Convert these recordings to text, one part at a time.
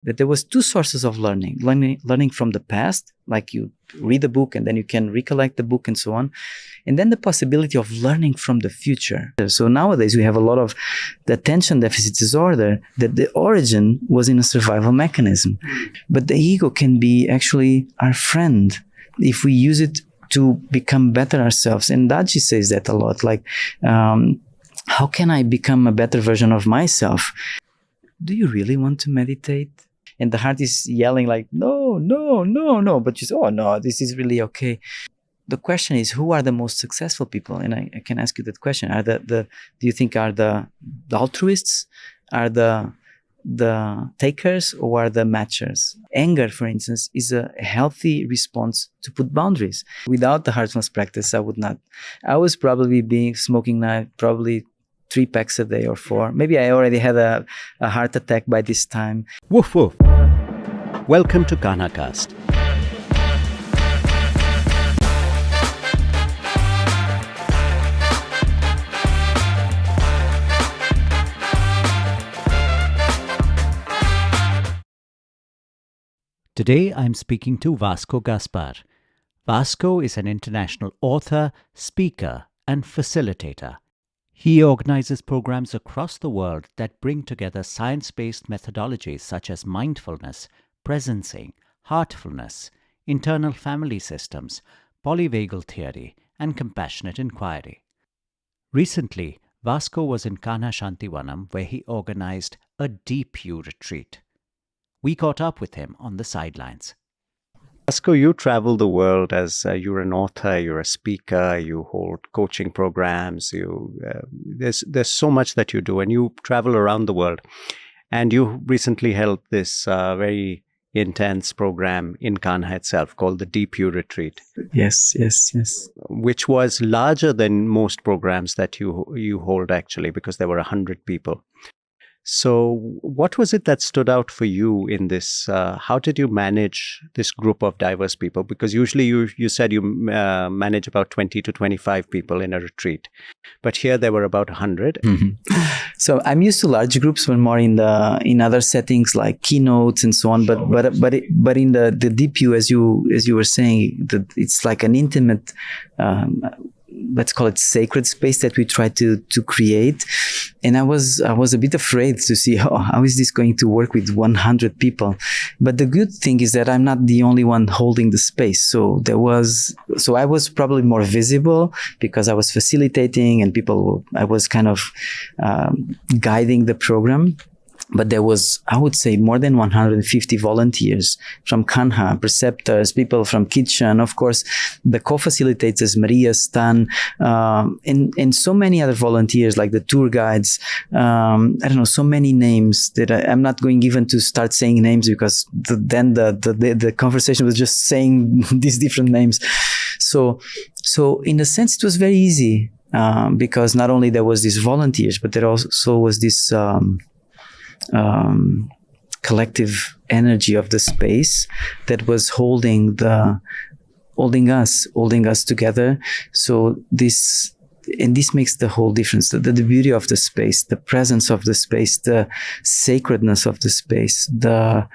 that there was two sources of learning from the past, like you read a book and then you can recollect the book and so on, and then the possibility of learning from the future. So nowadays we have a lot of the attention deficit disorder that the origin was in a survival mechanism, but the ego can be actually our friend if we use it to become better ourselves. And Daji says that a lot, like, how can I become a better version of myself? Do you really want to meditate? And the heart is yelling like, no, no, no, no. But you say, oh no, this is really okay. The question is, who are the most successful people? And I can ask you that question. Are do you think are the altruists? Are the takers, or are the matchers? Anger, for instance, is a healthy response to put boundaries. Without the heartfulness practice, I would not. I was probably smoking now, probably 3 packs a day or 4. Maybe I already had a heart attack by this time. Woof woof. Welcome to Kanha Cast. Today I'm speaking to VASCO GASPAR. VASCO is an international author, speaker, and facilitator. He organizes programs across the world that bring together science-based methodologies such as mindfulness, presencing, heartfulness, internal family systems, polyvagal theory, and compassionate inquiry. Recently, VASCO was in Kanha Shanti Vanam, where he organized a Deep You retreat. We caught up with him on the sidelines. VASCO, you travel the world as you're an author, you're a speaker, you hold coaching programs, there's so much that you do, and you travel around the world. And you recently held this very intense program in Kanha itself called the Deep You Retreat. Yes. Which was larger than most programs that you hold, actually, because there were 100 people. So what was it that stood out for you in this? How did you manage this group of diverse people? Because usually you said you manage about 20 to 25 people in a retreat. But here there were about 100. Mm-hmm. So I'm used to large groups, but more in other settings like keynotes and so on. But in the Deep You, as you were saying, it's like an intimate, let's call it sacred space that we try to create. And I was a bit afraid to see how is this going to work with 100 people. But the good thing is that I'm not the only one holding the space. So I was probably more visible because I was facilitating and I was kind of guiding the program. But there was, I would say, more than 150 volunteers from Kanha, preceptors, people from kitchen, of course, the co-facilitators, Maria, Stan, and so many other volunteers like the tour guides. I don't know, so many names that I'm not going even to start saying names because then the conversation was just saying these different names. So in a sense, it was very easy because not only there was these volunteers, but there also was this collective energy of the space that was holding us together. So this makes the whole difference. The beauty of the space, the presence of the space, the sacredness of the space, the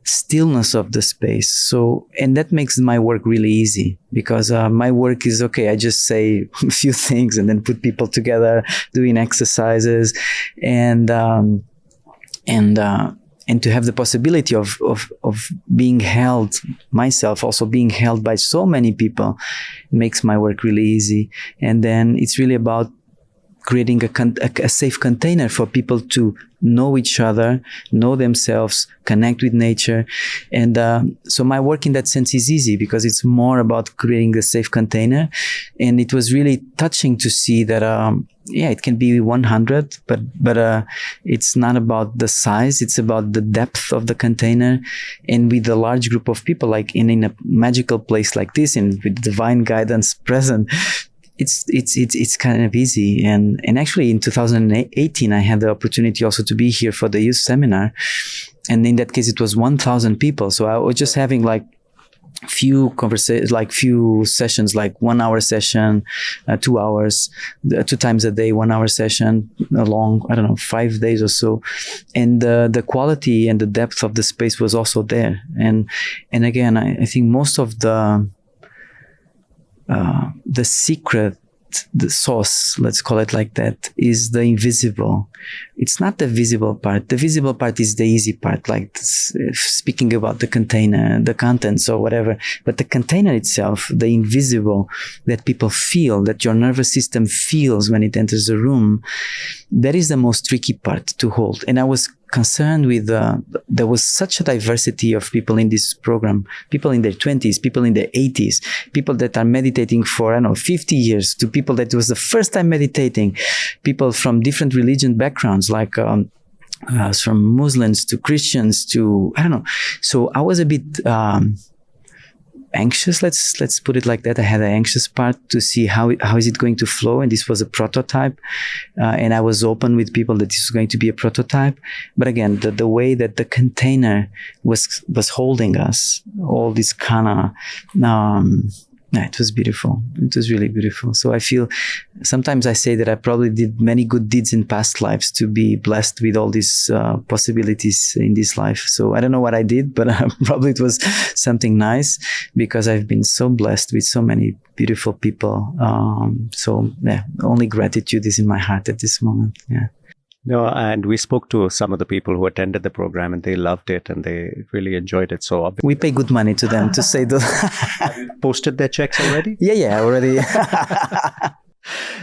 stillness of the space. So, and that makes my work really easy because my work is okay. I just say a few things and then put people together doing exercises and to have the possibility of being held, myself also being held by so many people, makes my work really easy. And then it's really about creating a safe container for people to know each other, know themselves, connect with nature. And so my work in that sense is easy because it's more about creating a safe container. And it was really touching to see that it can be 100, but it's not about the size, it's about the depth of the container. And with a large group of people, like in a magical place like this, and with divine guidance present, it's kind of easy. And actually in 2018, I had the opportunity also to be here for the youth seminar. And in that case, it was 1,000 people. So I was just having like few conversations, like few sessions, like 1 hour session, 2 hours, 2 times a day, 1 hour session, along, I don't know, 5 days or so. And the quality and the depth of the space was also there. And again, I think most of the secret, the sauce, let's call it like that, is the invisible. It's not the visible part. The visible part is the easy part, like speaking about the container, the contents or whatever. But the container itself, the invisible that people feel, that your nervous system feels when it enters the room, that is the most tricky part to hold. And I was concerned with, there was such a diversity of people in this program, people in their 20s, people in their 80s, people that are meditating for, I don't know, 50 years, to people that was the first time meditating, people from different religion backgrounds, like from Muslims to Christians to, I don't know. So I was a bit anxious, let's put it like that. I had an anxious part to see how is it going to flow, and this was a prototype, and I was open with people that this was going to be a prototype. But again, the way that the container was holding us, all this Kanha, it was beautiful. It was really beautiful. So I feel, sometimes I say that I probably did many good deeds in past lives to be blessed with all these possibilities in this life. So I don't know what I did, but probably it was something nice, because I've been so blessed with so many beautiful people. So yeah, only gratitude is in my heart at this moment. Yeah. No, and we spoke to some of the people who attended the program, and they loved it and they really enjoyed it. So we pay good money to them to say that. Posted their checks already? Yeah, already.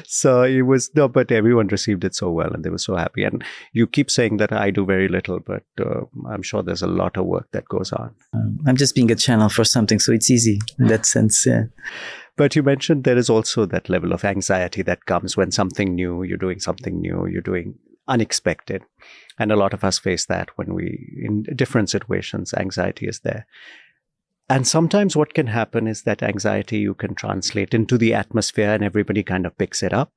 So it was, no, but everyone received it so well and they were so happy. And you keep saying that I do very little, but I'm sure there's a lot of work that goes on. I'm just being a channel for something, so it's easy in that sense, yeah. But you mentioned there is also that level of anxiety that comes when something new, you're doing something new, you're doing unexpected. And a lot of us face that when in different situations, anxiety is there. And sometimes what can happen is that anxiety you can translate into the atmosphere and everybody kind of picks it up.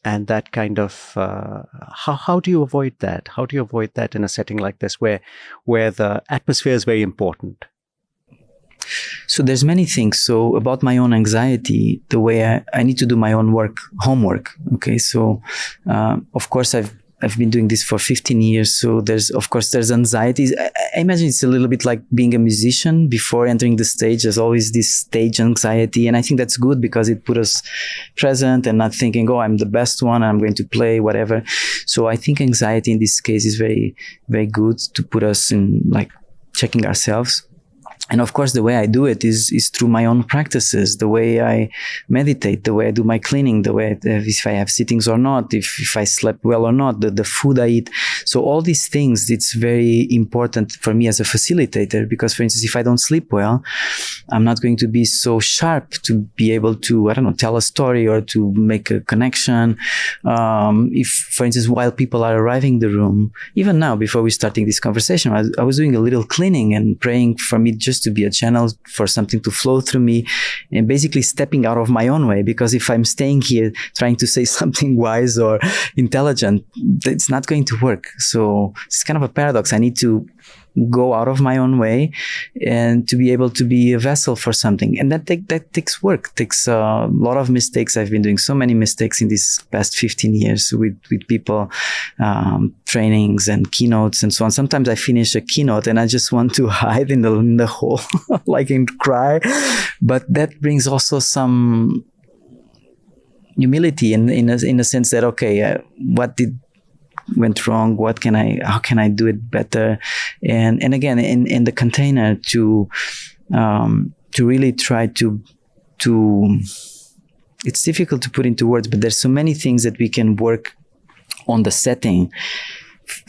And that kind of, how do you avoid that? How do you avoid that in a setting like this where the atmosphere is very important? So there's many things. So about my own anxiety, the way I need to do my own homework. Okay. So, of course I've been doing this for 15 years. So there's anxieties. I imagine it's a little bit like being a musician before entering the stage. There's always this stage anxiety. And I think that's good because it puts us present and not thinking, oh, I'm the best one, I'm going to play, whatever. So I think anxiety in this case is very, very good to put us in, like, checking ourselves. And of course, the way I do it is through my own practices, the way I meditate, the way I do my cleaning, the way if I have sittings or not, if I slept well or not, the food I eat. So all these things, it's very important for me as a facilitator, because, for instance, if I don't sleep well, I'm not going to be so sharp to be able to, I don't know, tell a story or to make a connection. If, for instance, while people are arriving in the room, even now, before we starting this conversation, I was doing a little cleaning and praying for me just to be a channel for something to flow through me, and basically stepping out of my own way. Because if I'm staying here trying to say something wise or intelligent, it's not going to work. So it's kind of a paradox. I need to go out of my own way and to be able to be a vessel for something. And that takes work, takes a lot of mistakes. I've been doing so many mistakes in these past 15 years with people, trainings and keynotes and so on. Sometimes I finish a keynote and I just want to hide in the hole, like, and cry. But that brings also some humility in a sense that, okay, what went wrong? How can I do it better? And again, in the container to really try to, it's difficult to put into words, but there's so many things that we can work on the setting.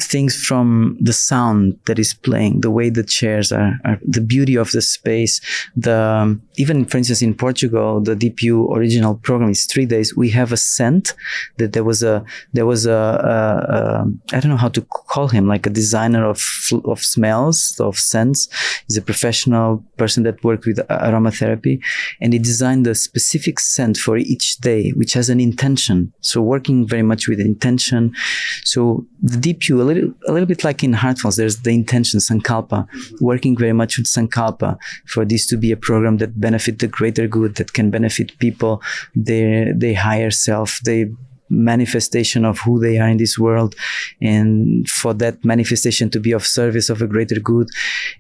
Things from the sound that is playing, the way the chairs are, the beauty of the space, even, for instance, in Portugal, the DPU original program is 3 days. We have a scent that there was a I don't know how to call him, like a designer of smells, of scents. He's a professional person that worked with aromatherapy, and he designed a specific scent for each day, which has an intention. So working very much with intention. So the DPU DPU, a little bit like in heartfulness, there's the intention, sankalpa, working very much with sankalpa for this to be a program that benefit the greater good, that can benefit people, their higher self, their manifestation of who they are in this world, and for that manifestation to be of service of a greater good.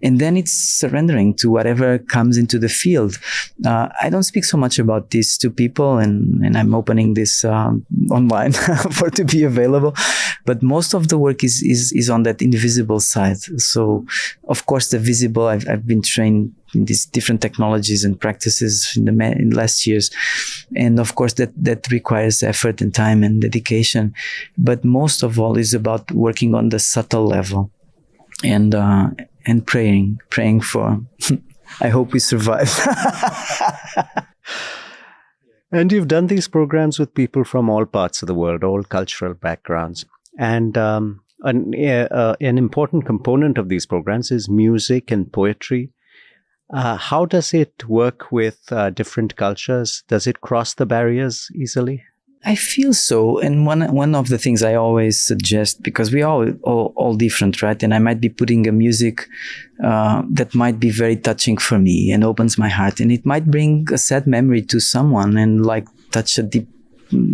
And then it's surrendering to whatever comes into the field. I don't speak so much about this to people, and I'm opening this online for it to be available, but most of the work is on that invisible side. So of course the visible, I've been trained in these different technologies and practices in the last years, and of course that requires effort and time and dedication, but most of all is about working on the subtle level, and praying for I hope we survive. And you've done these programs with people from all parts of the world, all cultural backgrounds, and an important component of these programs is music and poetry. How does it work with different cultures? Does it cross the barriers easily? I feel so. And one of the things I always suggest, because we all different, right? And I might be putting a music that might be very touching for me and opens my heart. And it might bring a sad memory to someone and like touch a deep,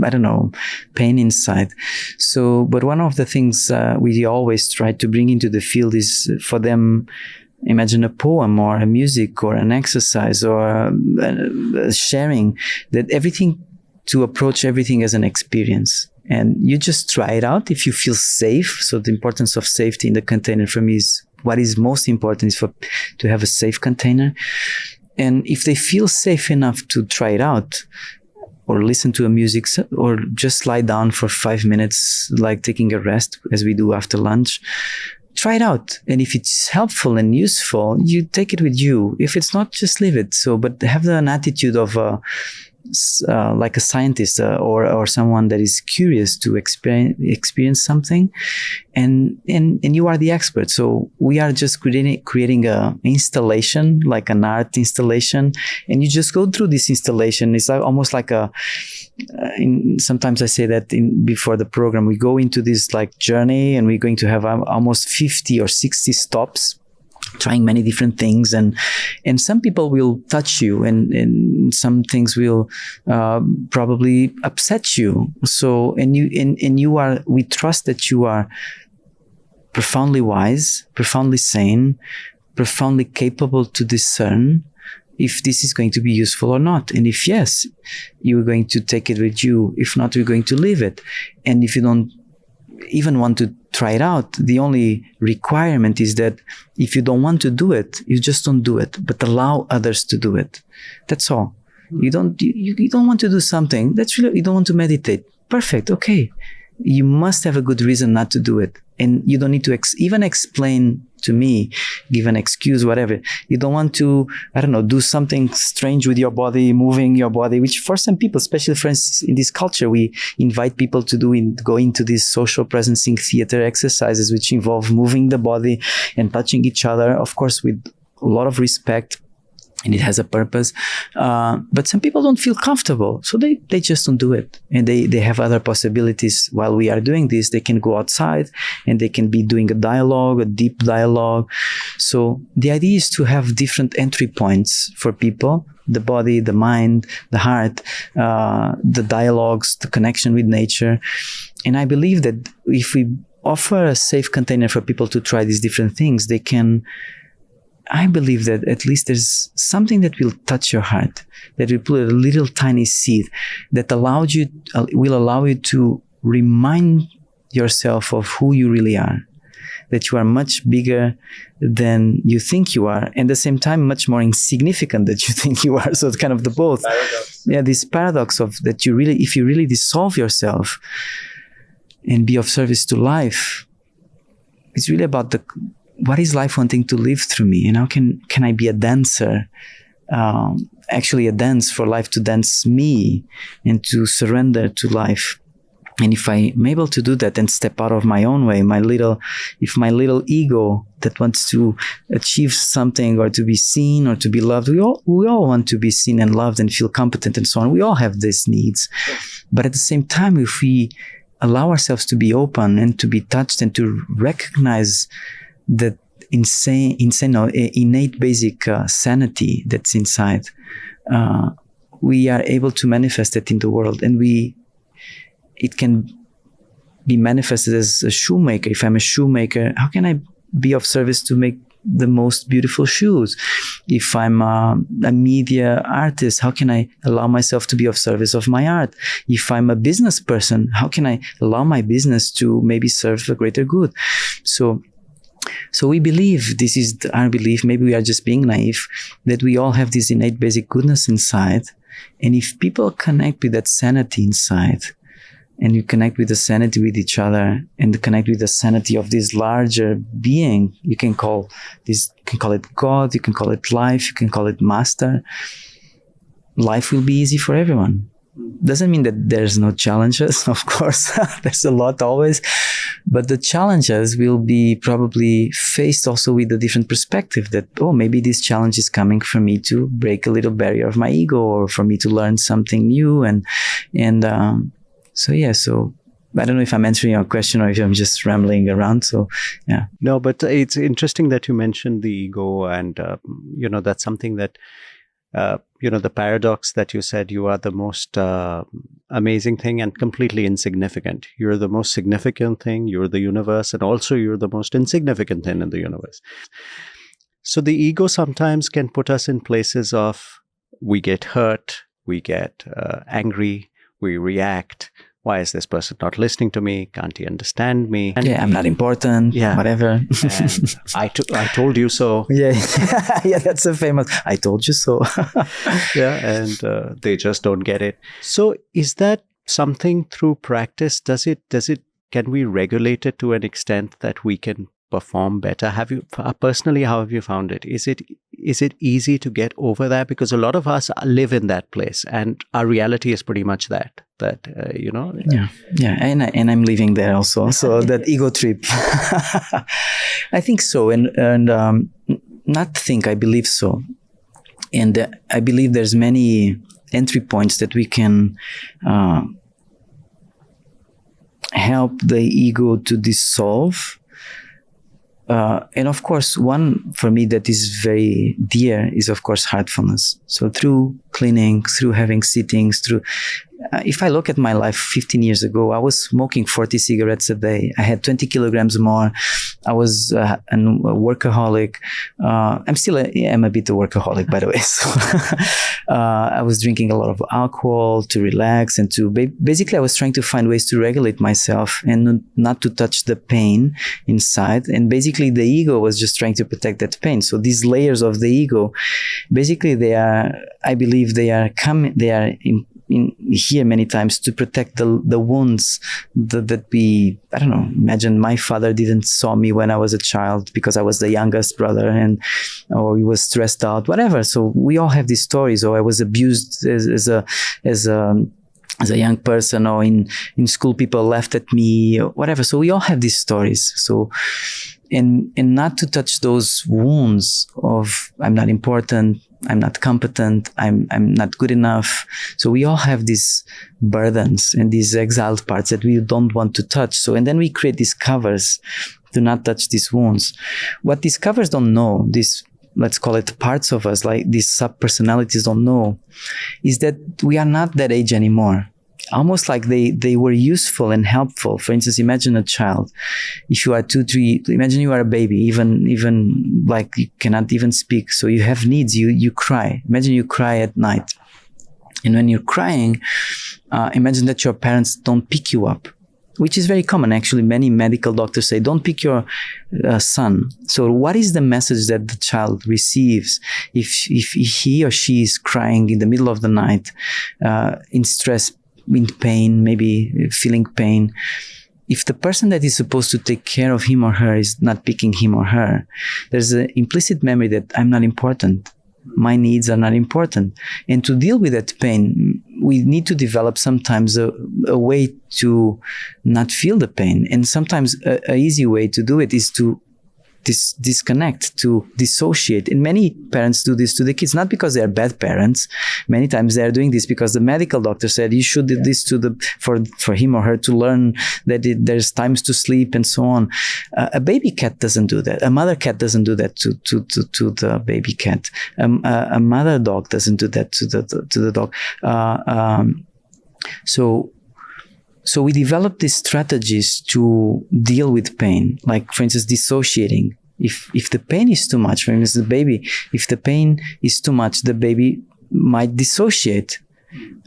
I don't know, pain inside. So, but one of the things we always try to bring into the field is for them, imagine a poem or a music or an exercise or a sharing, that everything, to approach everything as an experience. And you just try it out if you feel safe. So the importance of safety in the container for me is what is most important, is to have a safe container. And if they feel safe enough to try it out, or listen to a music, or just lie down for 5 minutes, like taking a rest as we do after lunch, try it out. And if it's helpful and useful, you take it with you. If it's not, just leave it. So, but have an attitude of like a scientist or someone that is curious to experience something, and you are the expert. So we are just creating a installation, like an art installation, and you just go through this installation. It's almost like sometimes I say that before the program, we go into this like journey, and we're going to have almost 50 or 60 stops, trying many different things, and some people will touch you, and some things will probably upset you. So we trust that you are profoundly wise, profoundly sane, profoundly capable to discern if this is going to be useful or not. And if yes, you're going to take it with you. If not, you're going to leave it. And if you don't even want to try it out, the only requirement is that if you don't want to do it, you just don't do it, but allow others to do it. That's all. You don't want to do something. That's really, you don't want to meditate. Perfect. Okay. You must have a good reason not to do it. And you don't need to even explain to me, give an excuse, whatever. You don't want to, I don't know, do something strange with your body, moving your body, which for some people, especially for instance in this culture, we invite people to go into these social presencing theater exercises, which involve moving the body and touching each other, of course, with a lot of respect. And it has a purpose. But some people don't feel comfortable. So they just don't do it. And they have other possibilities. While we are doing this, they can go outside and they can be doing a deep dialogue. So the idea is to have different entry points for people: the body, the mind, the heart, the dialogues, the connection with nature. And I believe that if we offer a safe container for people to try these different things, I believe that at least there's something that will touch your heart, that will put a little tiny seed that will allow you to remind yourself of who you really are, that you are much bigger than you think you are, and at the same time much more insignificant than you think you are. So it's kind of the both. Paradox. Yeah, this paradox of that if you really dissolve yourself and be of service to life, it's really about what is life wanting to live through me? Can I be a dancer? Actually a dance for life to dance me and to surrender to life. And if I'm able to do that and step out of my own way, if my little ego that wants to achieve something or to be seen or to be loved, we all want to be seen and loved and feel competent and so on. We all have these needs. But at the same time, if we allow ourselves to be open and to be touched and to recognize that innate basic sanity that's inside, we are able to manifest it in the world, and it can be manifested as a shoemaker. If I'm a shoemaker, how can I be of service to make the most beautiful shoes? If I'm a media artist, how can I allow myself to be of service of my art? If I'm a business person, how can I allow my business to maybe serve a greater good? So we believe, this is our belief, maybe we are just being naive, that we all have this innate basic goodness inside. And if people connect with that sanity inside, and you connect with the sanity with each other, and connect with the sanity of this larger being, you can call it God, you can call it life, you can call it master, life will be easy for everyone. Doesn't mean that there's no challenges, of course. There's a lot always, but the challenges will be probably faced also with a different perspective, that, oh, maybe this challenge is coming for me to break a little barrier of my ego, or for me to learn something new. So I don't know if I'm answering your question or if I'm just rambling around. So, yeah. No, but it's interesting that you mentioned the ego, and, that's something that, the paradox that you said, you are the most amazing thing and completely insignificant. You're the most significant thing, you're the universe, and also you're the most insignificant thing in the universe. So the ego sometimes can put us in places of, we get hurt, we get angry, we react. Why is this person not listening to me? Can't he understand me? And I'm not important. Yeah, whatever. And I told you so. Yeah, yeah, that's a famous. I told you so. Yeah, and they just don't get it. So, is that something through practice? Can we regulate it to an extent that we can perform better? Have you personally? How have you found it? Is it easy to get over that? Because a lot of us live in that place, and our reality is pretty much that. Yeah, and I'm living there also. So that ego trip, I think so, and not think, I believe so, and I believe there's many entry points that we can help the ego to dissolve. And of course, one for me that is very dear is, of course, heartfulness. So through cleaning, through having sittings, if I look at my life 15 years ago, I was smoking 40 cigarettes a day. I had 20 kilograms more. I was a workaholic. I'm a bit a workaholic, by the way. So I was drinking a lot of alcohol to relax, and basically I was trying to find ways to regulate myself and not to touch the pain inside. And basically the ego was just trying to protect that pain. So these layers of the ego, basically I believe they are in here many times to protect the wounds that we, I don't know, imagine my father didn't saw me when I was a child because I was the youngest brother, or he was stressed out, whatever. So we all have these stories, or I was abused as a young person, or in school people laughed at me, or whatever. So we all have these stories. So and not to touch those wounds of I'm not important, I'm not competent, I'm not good enough. So we all have these burdens and these exiled parts that we don't want to touch. So, and then we create these covers to not touch these wounds. What these covers don't know, these, let's call it parts of us, like these sub-personalities don't know, is that we are not that age anymore. Almost like they were useful and helpful. For instance, imagine a child. If you are 2, 3, imagine you are a baby, even like you cannot even speak. So you have needs, you cry. Imagine you cry at night. And when you're crying, imagine that your parents don't pick you up, which is very common. Actually, many medical doctors say, don't pick your son. So what is the message that the child receives if he or she is crying in the middle of the night, in stress, in pain, maybe feeling pain? If the person that is supposed to take care of him or her is not picking him or her, there's an implicit memory that I'm not important. My needs are not important. And to deal with that pain, we need to develop sometimes a way to not feel the pain. And sometimes a easy way to do it is to disconnect, to dissociate. And many parents do this to the kids, not because they're bad parents. Many times they're doing this because the medical doctor said you should do this for him or her to learn that there's times to sleep and so on. A baby cat doesn't do that. A mother cat doesn't do that to the baby cat. A mother dog doesn't do that to the dog. So we developed these strategies to deal with pain, like, for instance, dissociating. If the pain is too much, for instance, if the pain is too much, the baby might dissociate.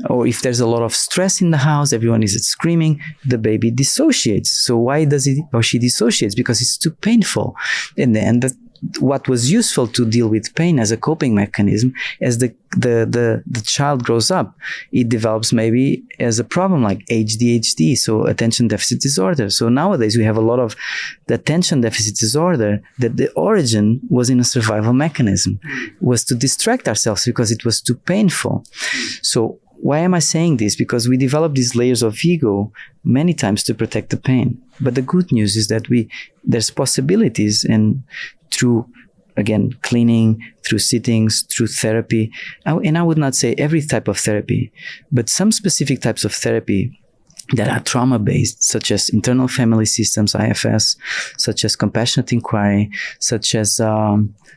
Or if there's a lot of stress in the house, everyone is screaming, the baby dissociates. So why does he or she dissociates? Because it's too painful. And then what was useful to deal with pain as a coping mechanism, as the child grows up, it develops maybe as a problem like ADHD, so attention deficit disorder. So nowadays we have a lot of the attention deficit disorder that the origin was in a survival mechanism, was to distract ourselves because it was too painful. So why am I saying this? Because we develop these layers of ego many times to protect the pain. But the good news is that there's possibilities, and through, again, cleaning, through sittings, through therapy. And I would not say every type of therapy, but some specific types of therapy that are trauma-based, such as internal family systems, IFS, such as compassionate inquiry, such as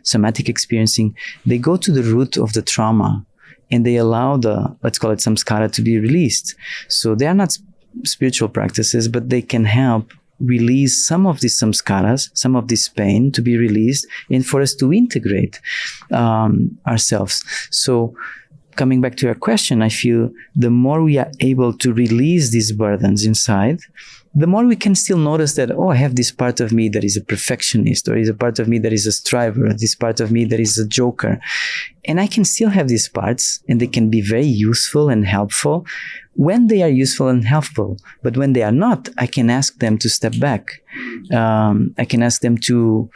somatic experiencing. They go to the root of the trauma and they allow let's call it samskara, to be released. So they are not spiritual practices, but they can help release some of these samskaras, some of this pain to be released, and for us to integrate ourselves. So coming back to your question, I feel the more we are able to release these burdens inside, the more we can still notice that, I have this part of me that is a perfectionist, or is a part of me that is a striver, or this part of me that is a joker. And I can still have these parts, and they can be very useful and helpful when they are useful and helpful. But when they are not, I can ask them to step back. I can ask them to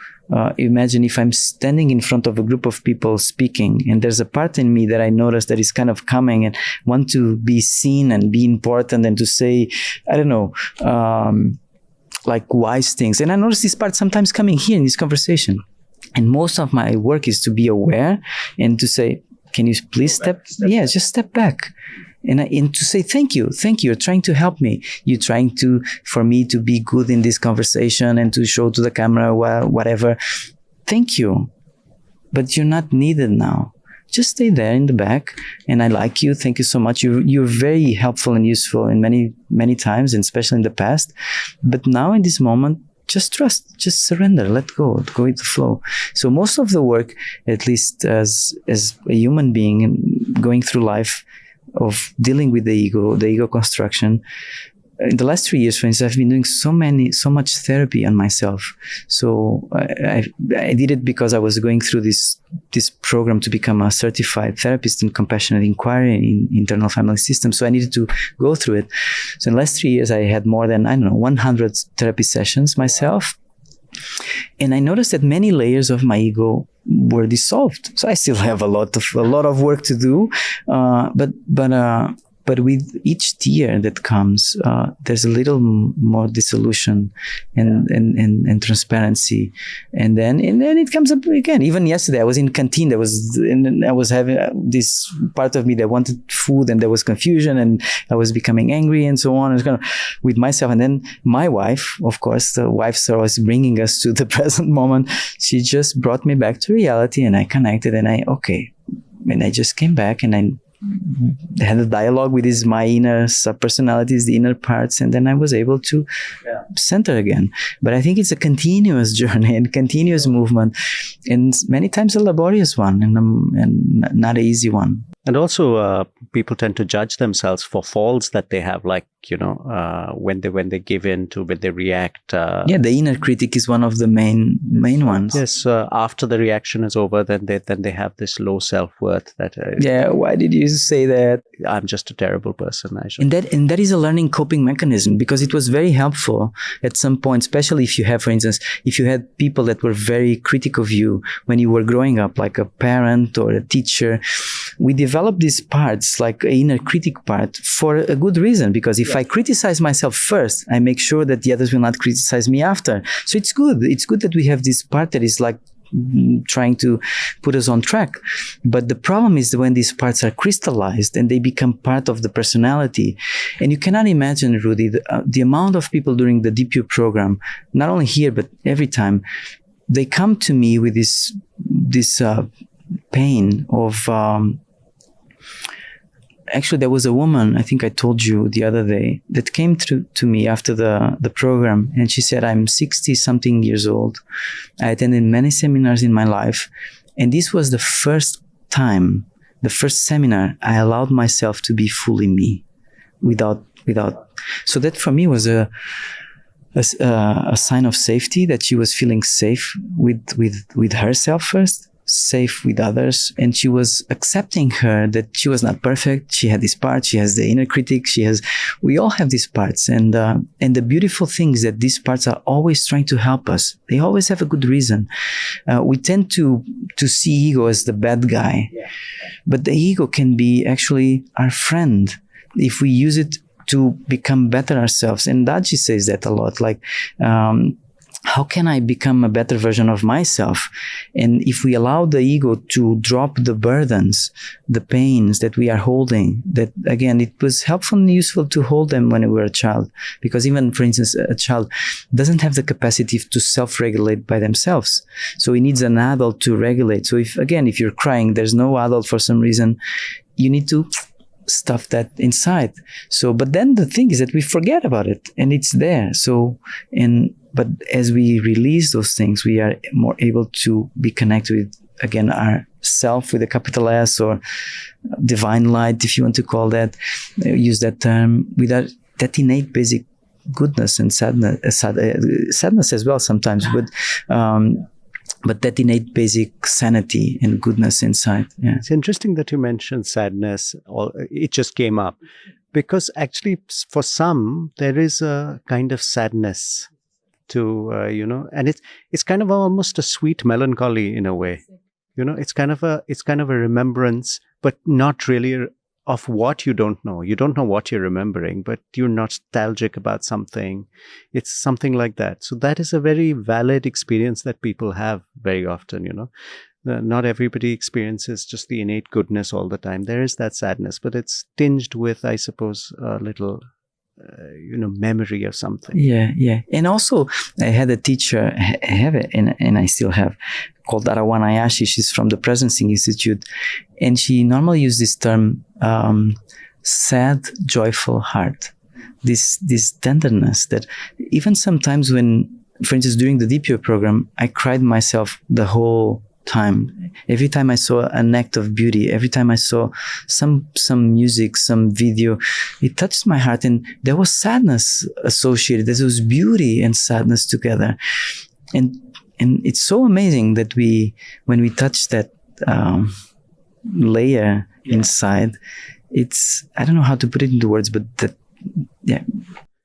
imagine if I'm standing in front of a group of people speaking, and there's a part in me that I notice that is kind of coming and want to be seen and be important and to say, I don't know, like wise things. And I notice this part sometimes coming here in this conversation. And most of my work is to be aware and to say, can you please just step back. And to say, thank you. You're trying to help me. You're trying for me to be good in this conversation and to show to the camera, whatever. Thank you. But you're not needed now. Just stay there in the back. And I like you. Thank you so much. You're very helpful and useful in many, many times, and especially in the past. But now in this moment, just trust, just surrender, let go with the flow. So most of the work, at least as a human being going through life, of dealing with the ego construction. In the last 3 years, for instance, I've been doing so much therapy on myself. So I did it because I was going through this program to become a certified therapist in compassionate inquiry in internal family systems. So I needed to go through it. So in the last 3 years, I had more than, 100 therapy sessions myself. And I noticed that many layers of my ego were dissolved. So I still have a lot of work to do, but with each tear that comes, there's a little more dissolution and transparency, and then it comes up again. Even yesterday, I was in canteen. I was having this part of me that wanted food, and there was confusion, and I was becoming angry, and so on. I was kind of with myself, and then my wife, of course, the wife was bringing us to the present moment. She just brought me back to reality, and I connected, and I just came back, and I had a dialogue with my inner sub-personalities, the inner parts, and then I was able to center again. But I think it's a continuous journey and continuous movement, and many times a laborious one and not an easy one. And also, people tend to judge themselves for faults that they have, like, when they give in to, when they react. The inner critic is one of the main ones. Yes, after the reaction is over, then they have this low self-worth that. Why did you always say that. I'm just a terrible person. I should. And that is a learning coping mechanism, because it was very helpful at some point, especially if you have, for instance, if you had people that were very critical of you when you were growing up, like a parent or a teacher. We develop these parts, like an inner critic part, for a good reason, because if I criticize myself first, I make sure that the others will not criticize me after. So it's good. It's good that we have this part that is like trying to put us on track. But the problem is that when these parts are crystallized and they become part of the personality, and you cannot imagine, Rudy, the amount of people during the DPU program, not only here, but every time, they come to me with this pain of, actually, there was a woman, I think I told you the other day, that came to me after the program, and she said, I'm 60 something years old. I attended many seminars in my life, and this was the first time, the first seminar, I allowed myself to be fully me, without. So that for me was a sign of safety, that she was feeling safe with herself first, safe with others, and she was accepting that she was not perfect. She had this part. She has the inner critic. We all have these parts, and the beautiful thing is that these parts are always trying to help us. They always have a good reason. We tend to see ego as the bad guy, but the ego can be actually our friend if we use it to become better ourselves. And Daji says that a lot, like, how can I become a better version of myself? And if we allow the ego to drop the burdens, the pains that we are holding, that again, it was helpful and useful to hold them when we were a child. Because even, for instance, a child doesn't have the capacity to self-regulate by themselves. So he needs an adult to regulate. So if you're crying, there's no adult for some reason, you need to stuff that inside. So, but then the thing is that we forget about it, and it's there. But as we release those things, we are more able to be connected with, again, our self with a capital S, or divine light, if you want to call that, use that term, with that innate basic goodness and sadness as well sometimes, but that innate basic sanity and goodness inside. Yeah. It's interesting that you mentioned sadness. It just came up because actually for some, there is a kind of sadness to, and it's kind of almost a sweet melancholy in a way. It's kind of a remembrance, but not really of what you don't know. You don't know what you're remembering, but you're nostalgic about something. It's something like that. So that is a very valid experience that people have very often, Not everybody experiences just the innate goodness all the time. There is that sadness, but it's tinged with, I suppose, a little, memory of something. Yeah. And also, I had a teacher, I have it, and I still have, called Arawana Ayashi. She's from the Presencing Institute. And she normally used this term, sad, joyful heart. This tenderness that even sometimes when, for instance, during the DPO program, I cried myself the whole time. Every time I saw an act of beauty, every time I saw some music, some video, it touched my heart, and there was sadness associated. There was beauty and sadness together. And it's so amazing that when we touch that layer inside, I don't know how to put it into words, but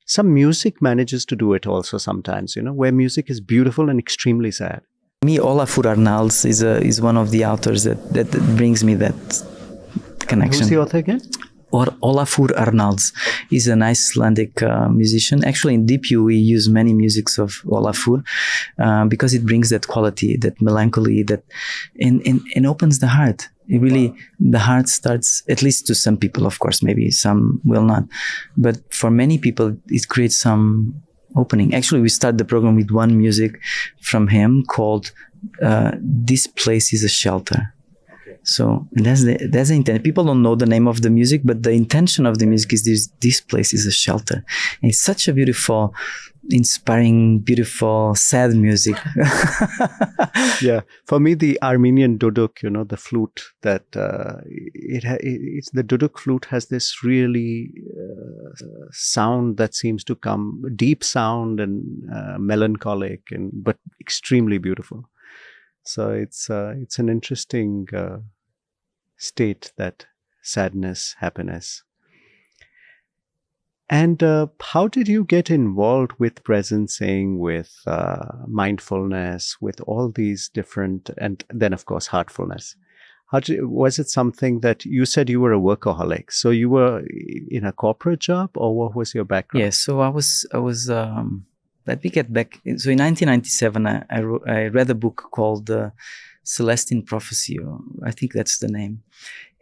some music manages to do it also sometimes, where music is beautiful and extremely sad. Me, Olafur Arnalds is one of the authors that brings me that connection. Who's the author again? Or Olafur Arnalds is an Icelandic musician. Actually, in DPU, we use many musics of Olafur because it brings that quality, that melancholy, and opens the heart. It really, the heart starts, at least to some people, of course, maybe some will not. But for many people, it creates some opening. Actually, we start the program with one music from him called This Place is a Shelter. So that's the intent. People don't know the name of the music, but the intention of the music is this place is a shelter. And it's such a beautiful, inspiring, beautiful, sad music. Yeah. For me, the Armenian duduk, the flute that it's the duduk flute has this really sound that seems to come, deep sound and melancholic, but extremely beautiful. So it's an interesting state that sadness, happiness. And how did you get involved with presencing, with mindfulness, with all these different, and then of course heartfulness? Was it something that you said you were a workaholic? So you were in a corporate job, or what was your background? Yes, so I was. Let me get back. So in 1997, I read a book called Celestine Prophecy, or I think that's the name,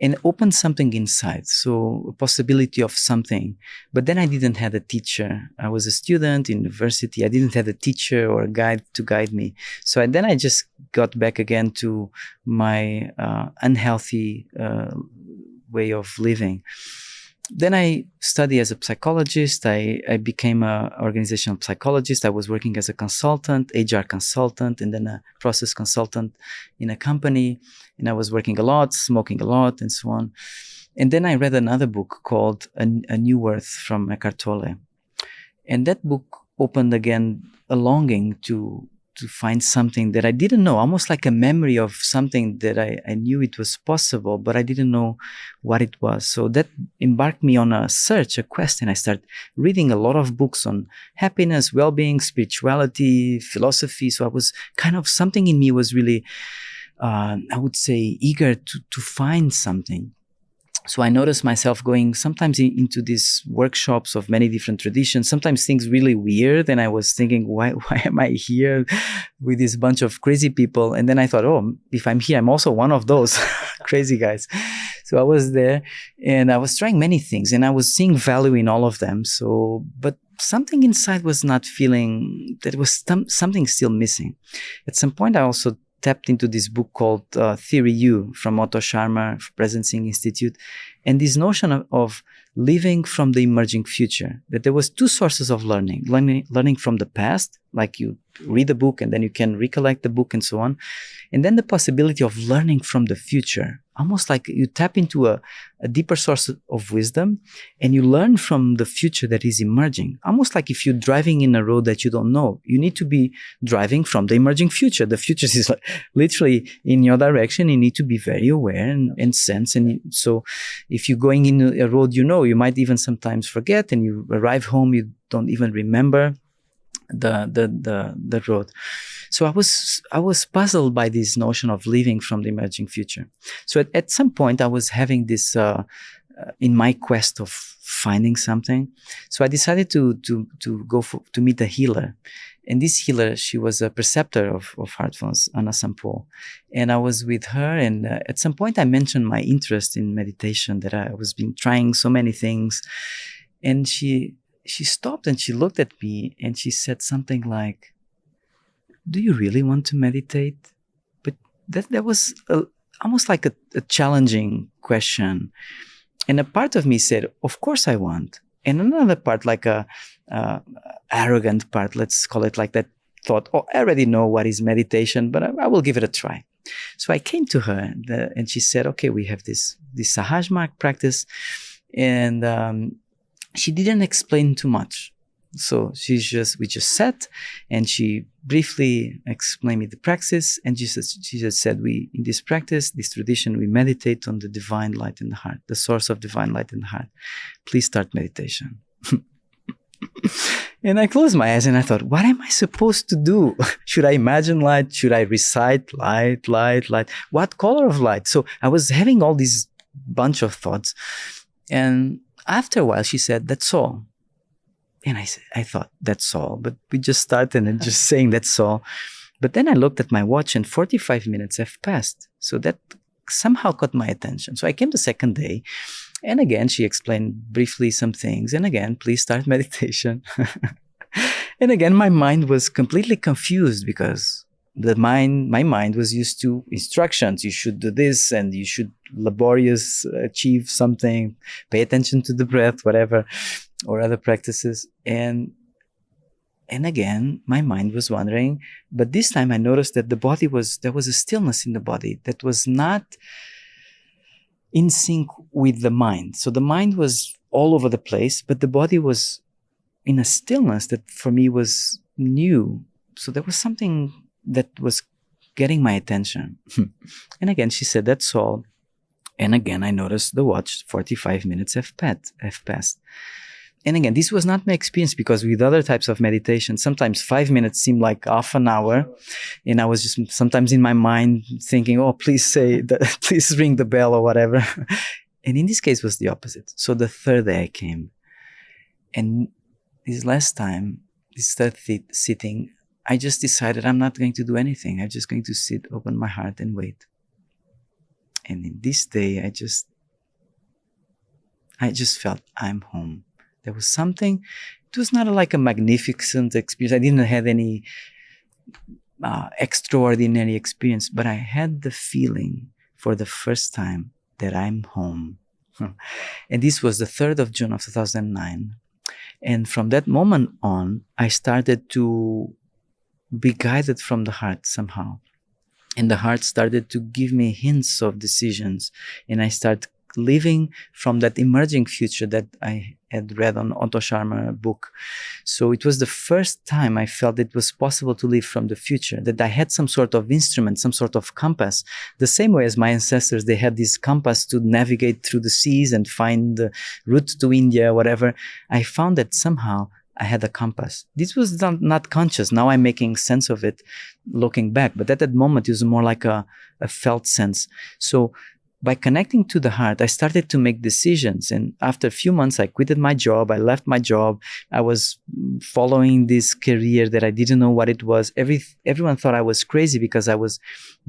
and it opened something inside. So a possibility of something. But then I didn't have a teacher. I was a student in university. I didn't have a teacher or a guide to guide me. So then I just got back again to my unhealthy way of living. Then I studied as a psychologist. I became an organizational psychologist. I was working as a consultant, HR consultant, and then a process consultant in a company. And I was working a lot, smoking a lot, and so on. And then I read another book called A New Earth from Eckhart Tolle. And that book opened again a longing to find something that I didn't know, almost like a memory of something that I knew it was possible, but I didn't know what it was. So that embarked me on a search, a quest, and I started reading a lot of books on happiness, well-being, spirituality, philosophy. So I was kind of, something in me was really, I would say, eager to find something. So I noticed myself going sometimes into these workshops of many different traditions, sometimes things really weird. And I was thinking, why am I here with this bunch of crazy people? And then I thought, oh, if I'm here, I'm also one of those crazy guys. So I was there and I was trying many things and I was seeing value in all of them. So, but something inside was not feeling, that was something still missing. At some point, I also tapped into this book called Theory U from Otto Scharmer, Presencing Institute, and this notion of living from the emerging future, that there was two sources of learning from the past, like you read a book and then you can recollect the book and so on, and then the possibility of learning from the future, almost like you tap into a deeper source of wisdom and you learn from the future that is emerging. Almost like if you're driving in a road that you don't know, you need to be driving from the emerging future. The future is literally in your direction. You need to be very aware and sense. And so if you're going in a road, you might even sometimes forget, and you arrive home, you don't even remember the road. So I was puzzled by this notion of living from the emerging future. So at some point I was having this in my quest of finding something. So I decided to go to meet a healer. And this healer, she was a preceptor of heartfulness, Anna Sampo. And I was with her, and at some point I mentioned my interest in meditation, that I was been trying so many things. And she stopped and she looked at me and she said something like, "Do you really want to meditate?" But that was almost like a challenging question. And a part of me said, "Of course I want." And another part, like a arrogant part, let's call it like that, thought, "Oh, I already know what is meditation, but I will give it a try." So I came to her and she said, "Okay, we have this Sahaj practice." And she didn't explain too much. So we just sat and she briefly explained me the practice. And she just said, in this practice, this tradition, we meditate on the divine light in the heart, the source of divine light in the heart. Please start meditation. And I closed my eyes and I thought, what am I supposed to do? Should I imagine light? Should I recite light, light, light? What color of light? So I was having all these bunch of thoughts. And after a while, she said, "That's all." And I thought, "That's all." But we just started and just saying, "That's all." But then I looked at my watch and 45 minutes have passed. So that somehow caught my attention. So I came the second day. And again, she explained briefly some things. And again, "Please start meditation." And again, my mind was completely confused because my mind was used to instructions. You should do this and you should laborious achieve something, pay attention to the breath, whatever, or other practices. And again, my mind was wandering. But this time I noticed that there was a stillness in the body that was not in sync with the mind. So the mind was all over the place, but the body was in a stillness that for me was new. So there was something that was getting my attention. And again, she said, "That's all." And again, I noticed the watch, 45 minutes have passed. And again, this was not my experience, because with other types of meditation, sometimes 5 minutes seemed like half an hour. And I was just sometimes in my mind thinking, oh, please say that, please ring the bell or whatever. And in this case, it was the opposite. So the third day I came. And this last time, this third sitting, I just decided I'm not going to do anything. I'm just going to sit, open my heart and wait. And in this day, I just felt I'm home. There was something, it was not like a magnificent experience. I didn't have any extraordinary experience, but I had the feeling for the first time that I'm home. And this was the 3rd of June of 2009. And from that moment on, I started to be guided from the heart somehow. And the heart started to give me hints of decisions. And I started living from that emerging future that I had read on Otto Scharmer book. So it was the first time I felt it was possible to live from the future, that I had some sort of instrument, some sort of compass. The same way as my ancestors, they had this compass to navigate through the seas and find the route to India, whatever. I found that somehow I had a compass. This was not conscious. Now I'm making sense of it looking back. But at that moment, it was more like a felt sense. So by connecting to the heart, I started to make decisions. And after a few months, I quitted my job. I left my job. I was following this career that I didn't know what it was. Everyone thought I was crazy because I was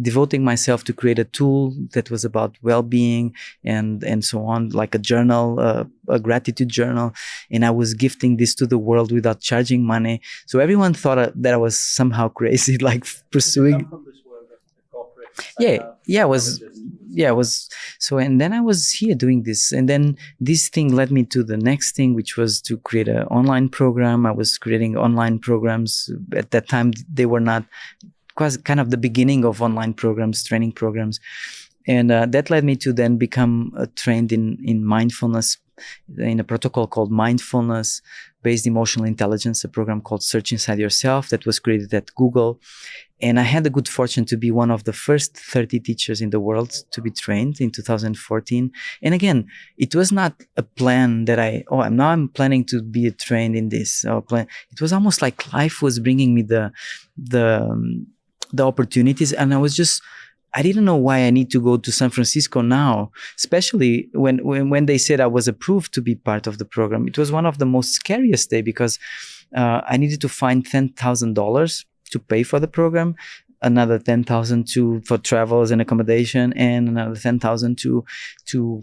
devoting myself to create a tool that was about well-being and so on, like a journal, a gratitude journal. And I was gifting this to the world without charging money. So everyone thought that I was somehow crazy, like pursuing. It was so. And then I was here doing this, and then this thing led me to the next thing, which was to create an online program. I was creating online programs. At that time, they were not quite kind of the beginning of online programs, training programs. And that led me to then become trained in mindfulness, in a protocol called mindfulness-based emotional intelligence, a program called Search Inside Yourself that was created at Google. And I had the good fortune to be one of the first 30 teachers in the world to be trained in 2014. And again, it was not a plan that I'm planning to be trained in this. It was almost like life was bringing me the opportunities, and I didn't know why I need to go to San Francisco now, especially when they said I was approved to be part of the program. It was one of the most scariest days because I needed to find $10,000 to pay for the program, another $10,000 for travels and accommodation, and another $10,000 to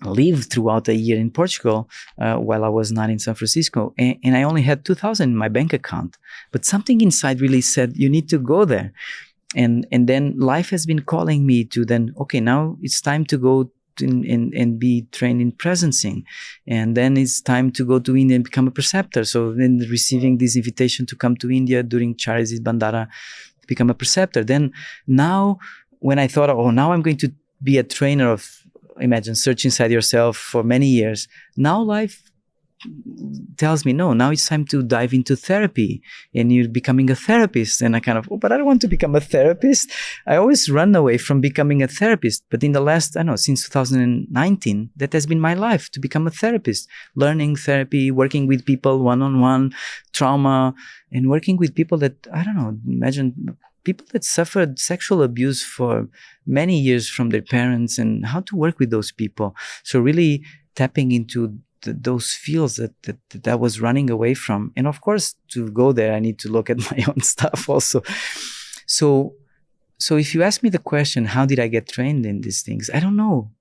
live throughout a year in Portugal while I was not in San Francisco. And I only had $2,000 in my bank account. But something inside really said, you need to go there. And then life has been calling me to then, okay, now it's time to go and be trained in presencing. And then it's time to go to India and become a preceptor. So then receiving this invitation to come to India during Charizit Bandara to become a preceptor. Then now when I thought, now I'm going to be a trainer of, imagine, Search Inside Yourself for many years. Now life tells me, no, now it's time to dive into therapy and you're becoming a therapist. And I kind of, but I don't want to become a therapist. I always run away from becoming a therapist. But in the last, since 2019, that has been my life, to become a therapist, learning therapy, working with people one-on-one, trauma, and working with people that, imagine people that suffered sexual abuse for many years from their parents and how to work with those people. So really tapping into those fields that I was running away from. And of course, to go there, I need to look at my own stuff also. So if you ask me the question, how did I get trained in these things? I don't know.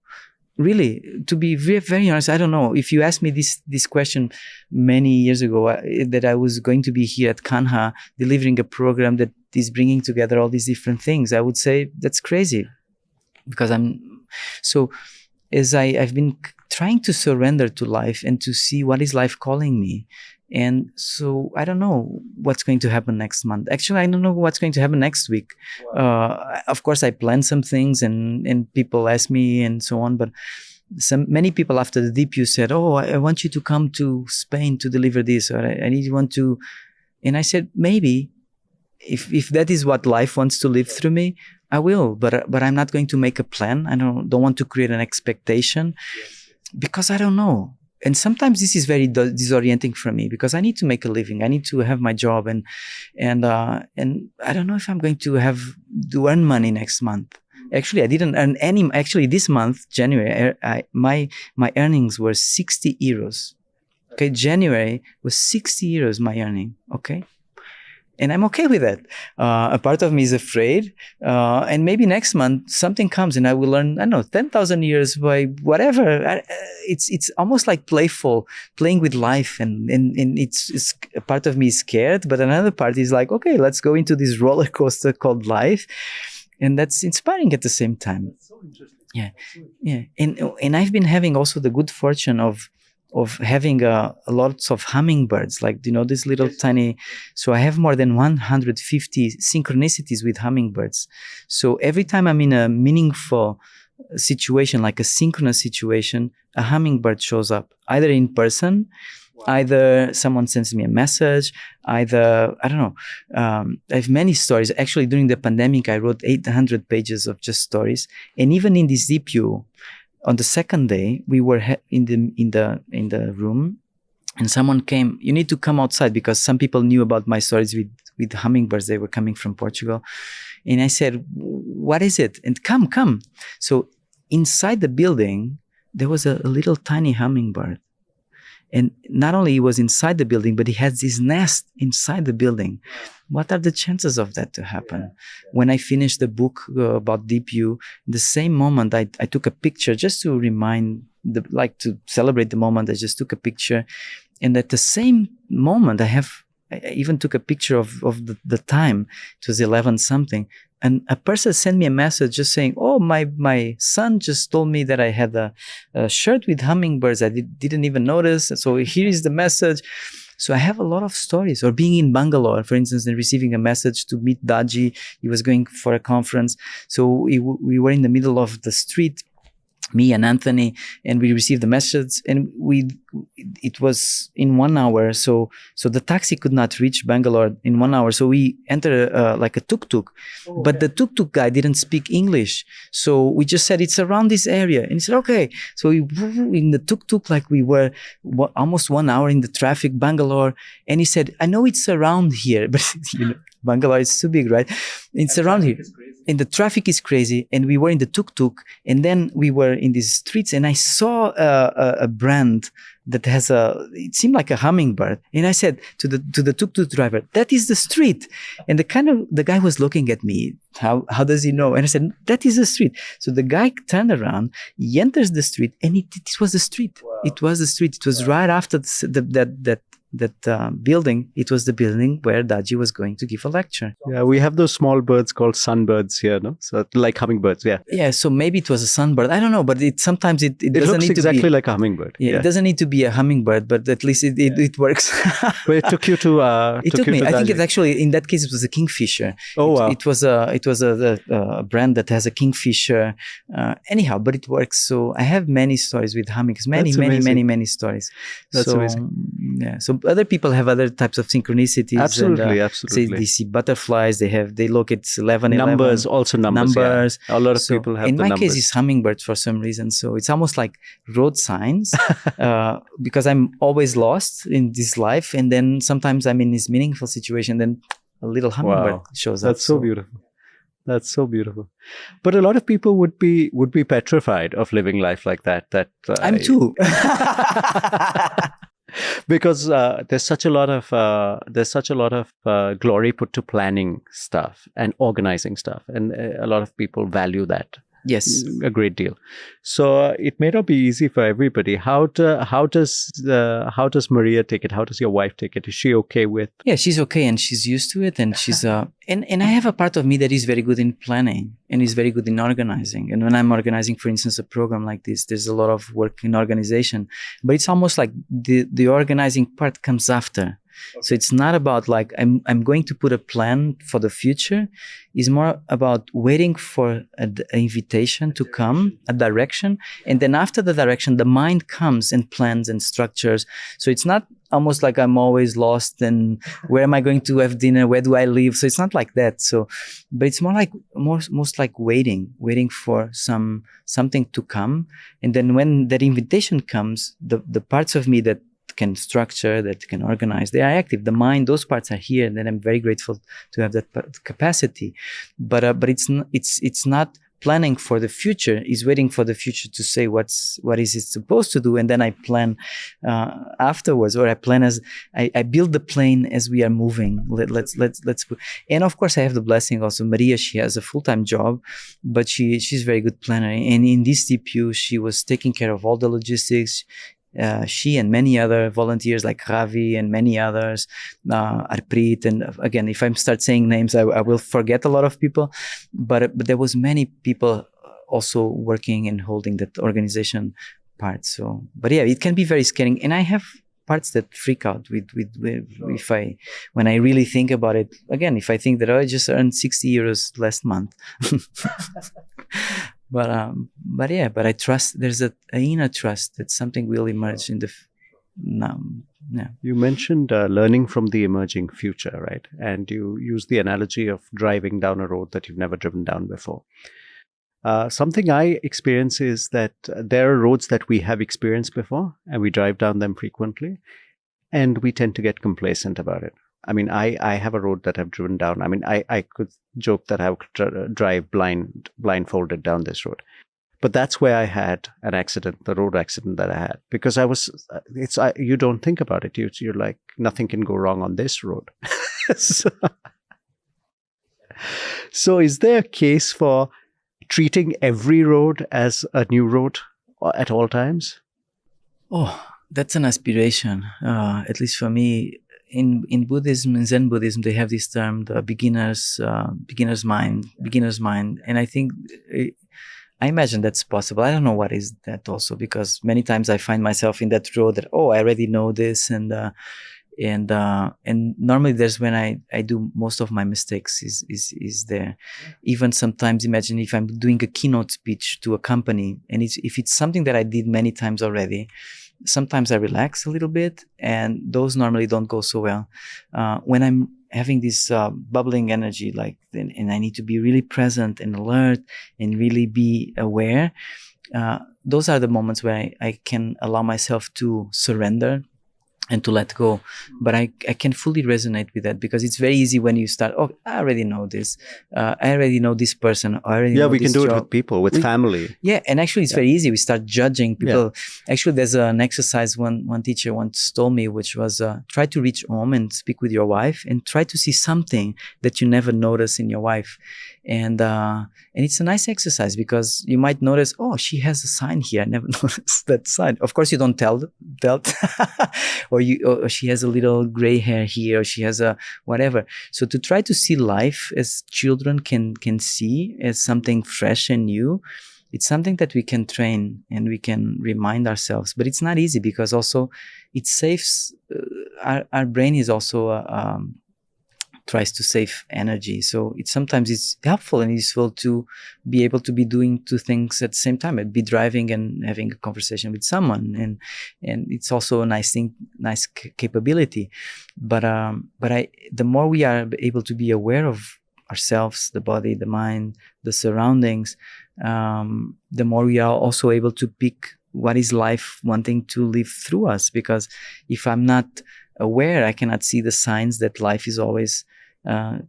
Really, to be very, very honest, I don't know. If you asked me this question many years ago, that I was going to be here at Kanha delivering a program that is bringing together all these different things, I would say that's crazy. Because as I've been trying to surrender to life and to see what is life calling me. And so I don't know what's going to happen next month. Actually, I don't know what's going to happen next week. Wow. Of course, I plan some things and people ask me and so on. But many people after the DPU said, I want you to come to Spain to deliver this, or I need you to. And I said, maybe. if that is what life wants to live through me, I will. But I'm not going to make a plan. I don't want to create an expectation because I don't know. And sometimes this is very disorienting for me because I need to make a living. I need to have my job, and I don't know if I'm going to earn money next month. Actually, I didn't earn any. Actually, this month, January, my earnings were 60 euros. Okay, January was 60 euros my earning. Okay. And I'm okay with that. A part of me is afraid. And maybe next month something comes and I will earn, I don't know, 10,000 years by whatever. It's almost like playful, playing with life. And it's a part of me is scared, but another part is like, okay, let's go into this roller coaster called life. And that's inspiring at the same time. That's so interesting. Yeah. Yeah. And I've been having also the good fortune of having lots of hummingbirds, like, this little tiny. So I have more than 150 synchronicities with hummingbirds. So every time I'm in a meaningful situation, like a synchronous situation, a hummingbird shows up, either in person, either someone sends me a message, either, I don't know. I have many stories. Actually, during the pandemic, I wrote 800 pages of just stories. And even in this DPU, on the second day, we were in the room, and someone came. You need to come outside because some people knew about my stories with hummingbirds. They were coming from Portugal, and I said, "What is it?" And come. So inside the building, there was a little tiny hummingbird, and not only he was inside the building, but he had this nest inside the building. What are the chances of that to happen? When I finished the book about DPU, the same moment I took a picture just to to celebrate the moment. I just took a picture. And at the same moment, I even took a picture of the time. It was 11 something. And a person sent me a message just saying, "Oh, my son just told me that I had a shirt with hummingbirds. I didn't even notice. So here is the message." So I have a lot of stories. Or being in Bangalore, for instance, and receiving a message to meet Daji. He was going for a conference. So we were in the middle of the street, me and Anthony, and we received the message, and it was in 1 hour. So the taxi could not reach Bangalore in 1 hour. So we entered like a tuk-tuk, but the tuk-tuk guy didn't speak English. So we just said, "It's around this area." And he said, "Okay." So we in the tuk-tuk, like we were almost 1 hour in the traffic, Bangalore. And he said, "I know it's around here," but Bangalore is too big, right? It's around here. And the traffic is crazy. And we were in the tuk-tuk, and then we were in these streets, and I saw a brand that has it seemed like a hummingbird. And I said to the tuk-tuk driver, "That is the street." And the guy was looking at me. How does he know? And I said, "That is the street." So the guy turned around, he enters the street, and it was the street. Wow. It was the street. It was right after that building. It was the building where Daji was going to give a lecture. Yeah, we have those small birds called sunbirds here, no? So like hummingbirds, yeah. Yeah, so maybe it was a sunbird. I don't know, but sometimes it doesn't looks need exactly to be like a hummingbird. Yeah, it doesn't need to be a hummingbird, but at least it works. But it took you to it took me. I think it's actually, in that case, it was a kingfisher. Oh, wow. It was a brand that has a kingfisher. Anyhow, but it works. So I have many stories with hummingbirds. Many stories. That's amazing. Yeah. So other people have other types of synchronicities. Absolutely. Say they see butterflies. They look at 11. Numbers, also numbers. Yeah. A lot of people have the numbers. In my case, it's hummingbirds for some reason. So it's almost like road signs because I'm always lost in this life. And then sometimes I'm in this meaningful situation. Then a little hummingbird shows up. That's so beautiful. That's so beautiful. But a lot of people would be petrified of living life like that. I'm too. Because there's such a lot of glory put to planning stuff and organizing stuff, and a lot of people value that. Yes, a great deal. So it may not be easy for everybody. How does Maria take it? How does your wife take it? Is she okay with? Yeah, she's okay, and she's used to it, and she's and I have a part of me that is very good in planning and is very good in organizing. And when I'm organizing, for instance, a program like this, there's a lot of work in organization, but it's almost like the organizing part comes after. So it's not about like I'm going to put a plan for the future. It's more about waiting for an invitation to come, a direction, and then after the direction, the mind comes and plans and structures. So it's not almost like I'm always lost and where am I going to have dinner? Where do I live? So it's not like that. So, but it's more like most like waiting for something to come, and then when that invitation comes, the parts of me that can structure, that can organize, they are active. The mind, those parts are here, and then I'm very grateful to have that capacity. But it's not planning for the future. Is waiting for the future to say what is it supposed to do, and then I plan afterwards, or I plan as I build the plane as we are moving. Let's put, and of course I have the blessing also. Maria, she has a full-time job, but she's a very good planner, and in this TPU she was taking care of all the logistics. She and many other volunteers like Ravi and many others, Arpreet, and again, if I start saying names, I will forget a lot of people. But there was many people also working and holding that organization part. So, but yeah, it can be very scary, and I have parts that freak out with when I really think about it. Again, if I think that I just earned 60 euros last month. But I trust there's an inner trust that something will emerge in the now. Yeah. You mentioned learning from the emerging future, right? And you use the analogy of driving down a road that you've never driven down before. Something I experience is that there are roads that we have experienced before and we drive down them frequently, and we tend to get complacent about it. I mean, I have a road that I've driven down. I mean, I could joke that I would drive blindfolded down this road. But that's where I had an accident, the road accident that I had, because you don't think about it. You're like, nothing can go wrong on this road. So is there a case for treating every road as a new road at all times? Oh, that's an aspiration, at least for me. In Buddhism, in Zen Buddhism, they have this term, the beginner's mind, and I think I imagine that's possible. I don't know what is that also, because many times I find myself in that road that I already know this, and normally there's when I do most of my mistakes is there. Even sometimes, imagine if I'm doing a keynote speech to a company, and if it's something that I did many times already. Sometimes I relax a little bit, and those normally don't go so well. When I'm having this bubbling energy, and I need to be really present and alert and really be aware, those are the moments where I can allow myself to surrender and to let go. But I can fully resonate with that, because it's very easy when you start, oh, I already know this. I already know this person. I already know we this can do job. it with people, with family. Yeah, and actually it's very easy. We start judging people. Yeah. Actually, there's an exercise one teacher once told me, which was try to reach home and speak with your wife and try to see something that you never notice in your wife. And it's a nice exercise, because you might notice, oh, she has a sign here. I never noticed that sign. Of course, you don't tell or she has a little gray hair here, or she has a whatever. So to try to see life as children can see, as something fresh and new, it's something that we can train and we can remind ourselves. But it's not easy, because also it saves our brain is also tries to save energy. So sometimes it's helpful and useful to be able to be doing two things at the same time. Be driving and having a conversation with someone, and it's also a nice thing, nice capability. But the more we are able to be aware of ourselves, the body, the mind, the surroundings, the more we are also able to pick what is life wanting to live through us. Because if I'm not aware, I cannot see the signs that life is always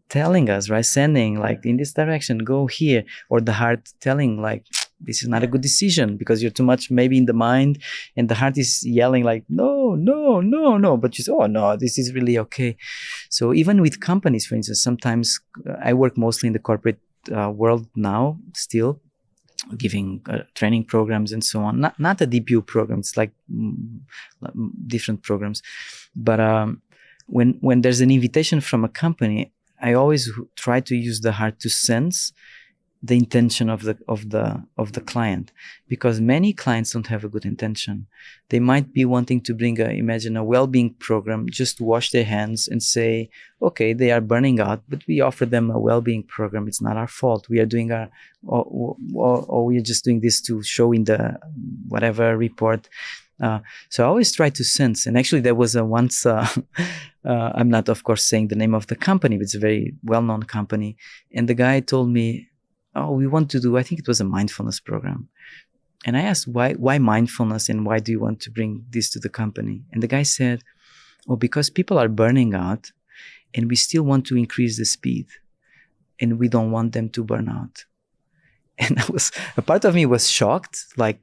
telling us, right? Sending like in this direction, go here, or the heart telling like this is not a good decision because you're too much maybe in the mind, and the heart is yelling like no, but you say, oh no, this is really okay. So even with companies, for instance, sometimes I work mostly in the corporate world now, still giving training programs and so on, not a DPU program, it's like different programs. But when there's an invitation from a company, I always try to use the heart to sense the intention of the client, because many clients don't have a good intention. They might be wanting to bring imagine a well-being program, just wash their hands and say, okay, they are burning out, but we offer them a well-being program. It's not our fault. We are doing or we are just doing this to show in the whatever report. So I always try to sense, and actually there was once, I'm not of course saying the name of the company, but it's a very well-known company. And the guy told me, oh, we want to do, I think it was a mindfulness program. And I asked, why mindfulness, and why do you want to bring this to the company? And the guy said, oh, because people are burning out and we still want to increase the speed and we don't want them to burn out. And a part of me was shocked, like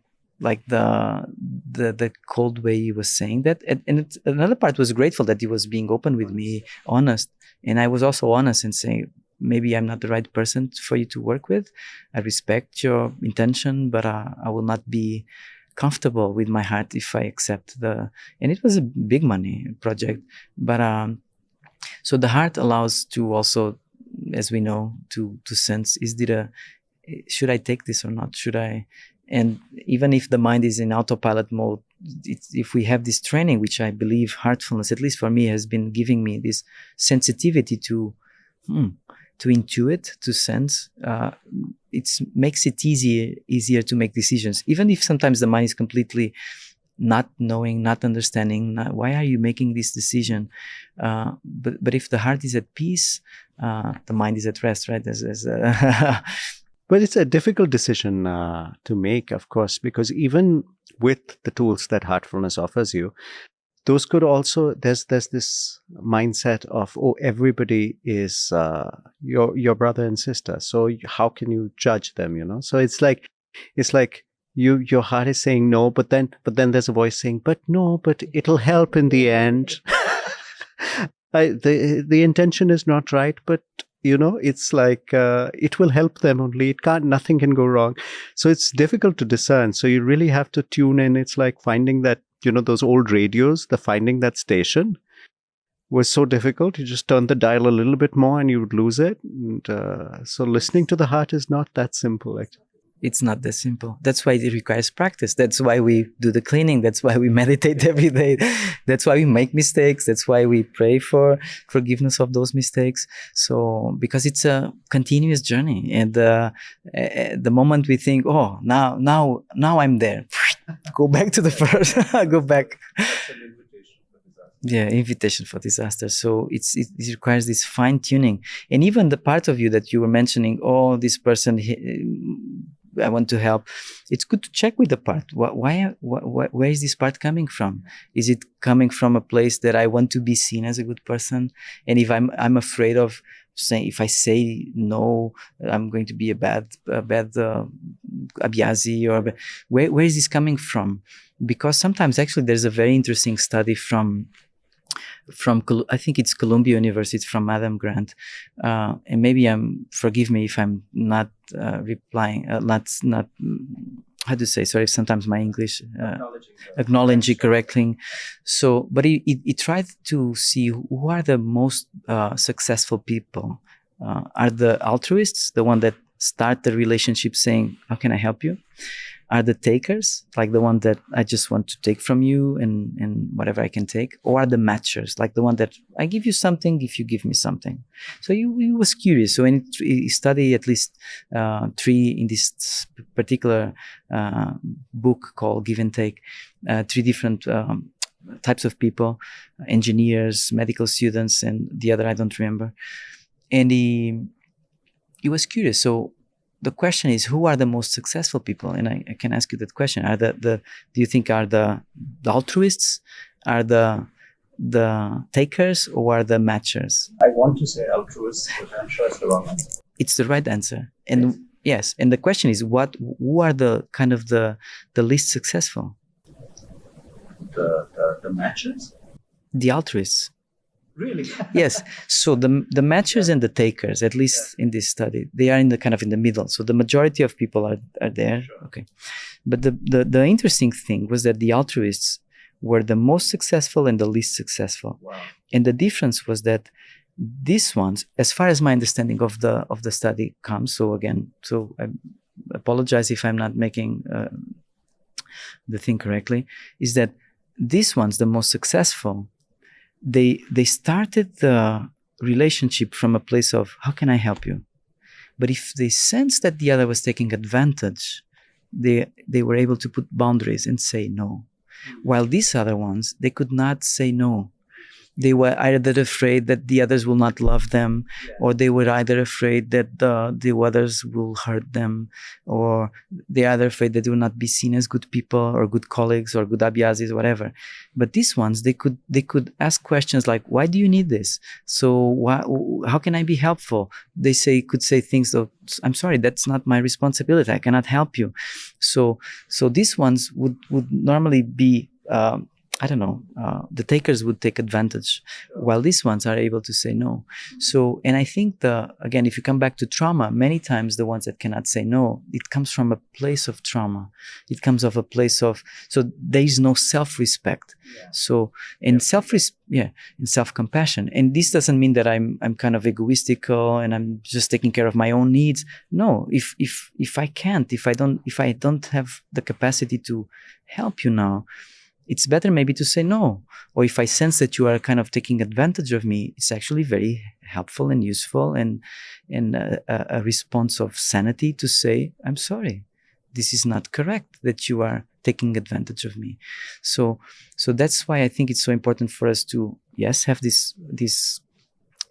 the cold way he was saying that. And another part was grateful that he was being open with me, honest. And I was also honest and saying, maybe I'm not the right person for you to work with. I respect your intention, but I will not be comfortable with my heart if I accept and it was a big money project. But so the heart allows to also, as we know, to sense, should I take this or not? Should I? And even if the mind is in autopilot mode, if we have this training, which I believe heartfulness, at least for me, has been giving me this sensitivity to intuit, to sense, it makes it easier to make decisions. Even if sometimes the mind is completely not knowing, not understanding, why are you making this decision? But if the heart is at peace, the mind is at rest, right? But it's a difficult decision to make, of course, because even with the tools that heartfulness offers you, those could also, there's this mindset of, oh, everybody is your brother and sister, so how can you judge them, you know? So it's like your heart is saying no, but then there's a voice saying, but no, but it'll help in the end. The intention is not right, but you know, it's like it will help them only. Nothing can go wrong. So it's difficult to discern. So you really have to tune in. It's like finding that, you know, those old radios, finding that station was so difficult. You just turn the dial a little bit more and you would lose it. And so listening to the heart is not that simple, actually. It's not that simple. That's why it requires practice. That's why we do the cleaning. That's why we meditate every day. That's why we make mistakes. That's why we pray for forgiveness of those mistakes. So, because it's a continuous journey. And the moment we think, oh, now I'm there, go back to the first, go back. Yeah, invitation for disaster. So it requires this fine tuning. And even the part of you that you were mentioning, oh, this person, I want to help. It's good to check with the part. Where is this part coming from? Is it coming from a place that I want to be seen as a good person? And if I'm afraid of saying, if I say no, I'm going to be a bad abhyasi, or where is this coming from? Because sometimes actually there's a very interesting study from I think it's Columbia University. It's from Adam Grant, and maybe forgive me if I'm not replying, not how to say, sorry, sometimes my English acknowledging correctly. So, but he tried to see who are the most successful people. Are the altruists, the one that start the relationship saying, how can I help you? Are the takers, like the one that I just want to take from you and whatever I can take? Or are the matchers, like the one that I give you something if you give me something? So he was curious. So he studied at least 3 in this particular book called Give and Take, 3 different types of people, engineers, medical students, and the other I don't remember. And he was curious. So the question is, who are the most successful people? And I can ask you that question. Are do you think are the altruists, are the takers, or are the matchers? I want to say altruists, but I'm sure it's the wrong answer. It's the right answer. And yes. And the question is, who are the kind of the least successful? The matchers? The altruists. Really? Yes. So the matchers and the takers, at least in this study, they are in the middle. So the majority of people are there. Sure. Okay. But the interesting thing was that the altruists were the most successful and the least successful. Wow. And the difference was that these ones, as far as my understanding of the study comes, so I apologize if I'm not making the thing correctly, is that these ones, the most successful, they started the relationship from a place of, how can I help you? But if they sensed that the other was taking advantage, they were able to put boundaries and say no. While these other ones, they could not say no. They were either afraid that the others will not love them, or they were either afraid that the others will hurt them, or they are either afraid that they will not be seen as good people or good colleagues or good abhyazis, whatever. But these ones, they could ask questions like, why do you need this? So how can I be helpful? They could say things of, I'm sorry, that's not my responsibility. I cannot help you. So these ones would normally be, the takers would take advantage, while these ones are able to say no. So, and I think again, if you come back to trauma, many times the ones that cannot say no, it comes from a place of trauma. It comes of a place of, so there is no self-respect. So, in self-compassion. And this doesn't mean that I'm kind of egoistical and I'm just taking care of my own needs. No, if I can't, if I don't have the capacity to help you now, it's better maybe to say no. Or if I sense that you are kind of taking advantage of me, it's actually very helpful and useful and a response of sanity to say, I'm sorry, this is not correct that you are taking advantage of me. So that's why I think it's so important for us to, yes, have this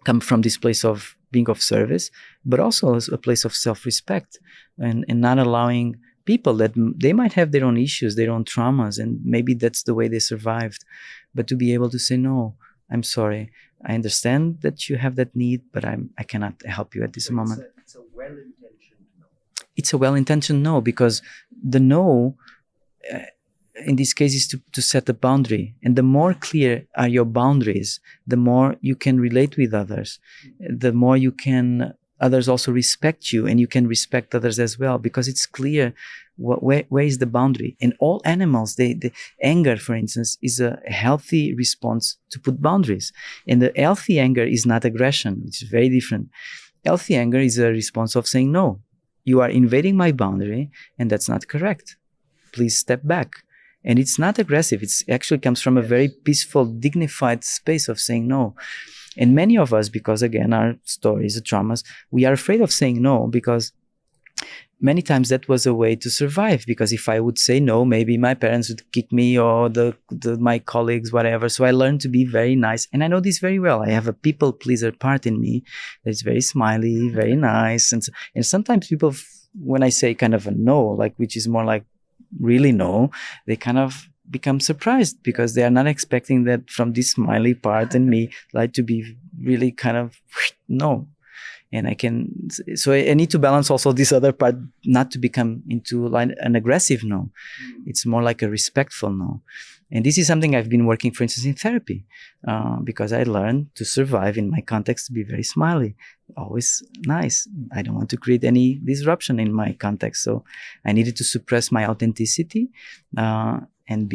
come from this place of being of service, but also a place of self-respect and not allowing people that they might have their own issues, their own traumas, and maybe that's the way they survived. But to be able to say, no, I'm sorry. I understand that you have that need, but I cannot help you at this moment. It's a well-intentioned no. It's a well-intentioned no, because the no, in this case, is to set a boundary. And the more clear are your boundaries, the more you can relate with others, the more others also respect you, and you can respect others as well, because it's clear where is the boundary. In all animals, the anger, for instance, is a healthy response to put boundaries. And the healthy anger is not aggression, which is very different. Healthy anger is a response of saying, no, you are invading my boundary, and that's not correct. Please step back. And it's not aggressive. It actually comes from a very peaceful, dignified space of saying no. And many of us, because again, our stories, the traumas, we are afraid of saying no, because many times that was a way to survive. Because if I would say no, maybe my parents would kick me, or my colleagues, whatever. So I learned to be very nice. And I know this very well. I have a people pleaser part in me that's very smiley, very nice. And sometimes people, when I say kind of a no, like, which is more like really no, they kind of become surprised, because they are not expecting that from this smiley part in me, like, to be really kind of no. And I need to balance also this other part, not to become into like an aggressive no. It's more like a respectful no. And this is something I've been working, for instance, in therapy, because I learned to survive in my context to be very smiley, always nice. I don't want to create any disruption in my context. So I needed to suppress my authenticity and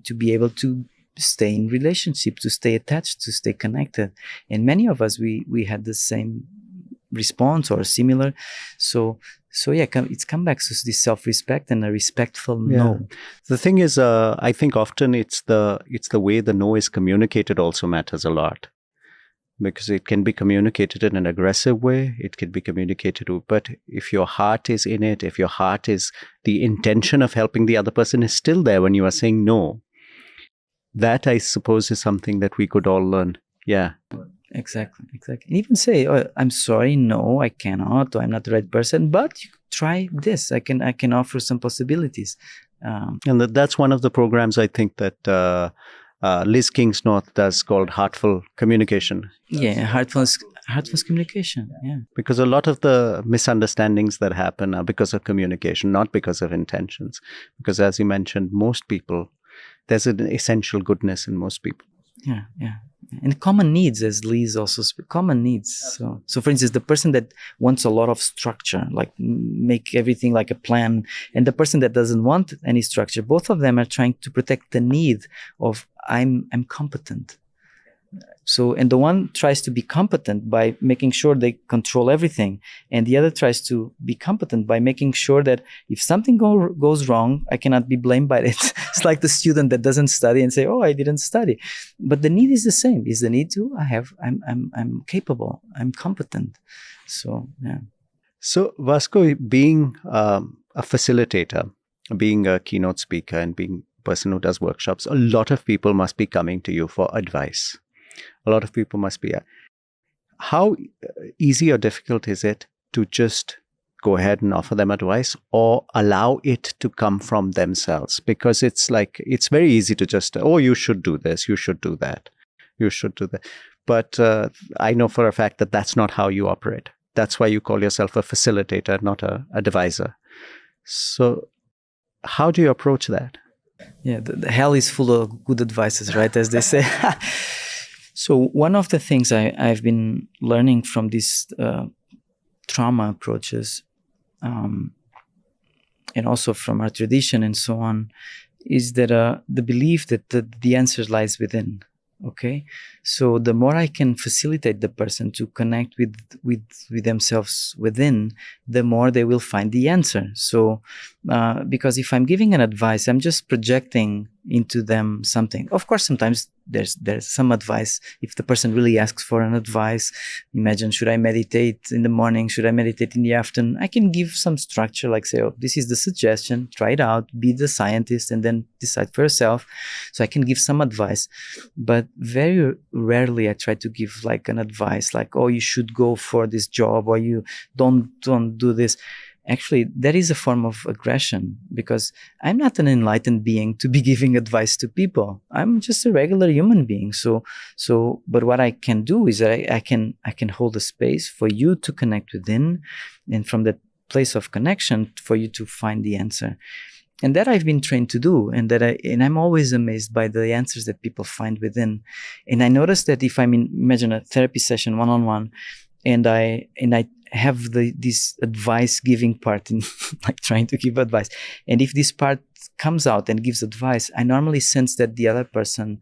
to be able to stay in relationship, to stay attached, to stay connected. And many of us, we had the same response or similar. So yeah, it's come back to this self-respect and a respectful no. The thing is, I think often it's the way the no is communicated also matters a lot, because it can be communicated in an aggressive way. It can be communicated, but if your heart is in it, if your heart is, the intention of helping the other person is still there when you are saying no, that I suppose is something that we could all learn. Yeah. Exactly. And even say, oh, I'm sorry, no, I cannot, or I'm not the right person, but you try this. I can offer some possibilities. And that's one of the programs I think that Liz Kingsnorth does, called Heartful Communication. Yeah, heartfulness communication. Yeah. Because a lot of the misunderstandings that happen are because of communication, not because of intentions. Because as you mentioned, most people, there's an essential goodness in most people. Yeah. And common needs, as Liz also common needs. So for instance, the person that wants a lot of structure, like make everything like a plan, and the person that doesn't want any structure, both of them are trying to protect the need of I'm competent. So, and the one tries to be competent by making sure they control everything, and the other tries to be competent by making sure that if something goes wrong, I cannot be blamed by it. It's like the student that doesn't study and say, "Oh, I didn't study," but the need is the same. Is the need to I'm capable, I'm competent. So yeah. So Vasco, being a facilitator, being a keynote speaker, and being a person who does workshops, a lot of people must be coming to you for advice. A lot of people must be. How easy or difficult is it to just go ahead and offer them advice, or allow it to come from themselves? Because it's very easy to just, oh, you should do this, you should do that, you should do that. But I know for a fact that that's not how you operate. That's why you call yourself a facilitator, not a advisor. So how do you approach that? Yeah, the hell is full of good advices, right? As they say. So one of the things I've been learning from these trauma approaches, and also from our tradition and so on, is that the belief that the answer lies within. Okay, so the more I can facilitate the person to connect with themselves within, the more they will find the answer. So because if I'm giving an advice, I'm just projecting into them something. Of course, sometimes there's some advice. If the person really asks for an advice, imagine, should I meditate in the morning? Should I meditate in the afternoon? I can give some structure, like say, oh, this is the suggestion, try it out, be the scientist, and then decide for yourself. So I can give some advice, but very rarely I try to give like an advice like, oh, you should go for this job, or you don't do this. Actually, that is a form of aggression, because I'm not an enlightened being to be giving advice to people. I'm just a regular human being. So, but what I can do is that I can hold a space for you to connect within, and from that place of connection, for you to find the answer. And that I've been trained to do, and I'm always amazed by the answers that people find within. And I notice that if I'm imagine a therapy session one-on-one, and I have this advice giving part in like trying to give advice, and if this part comes out and gives advice, I normally sense that the other person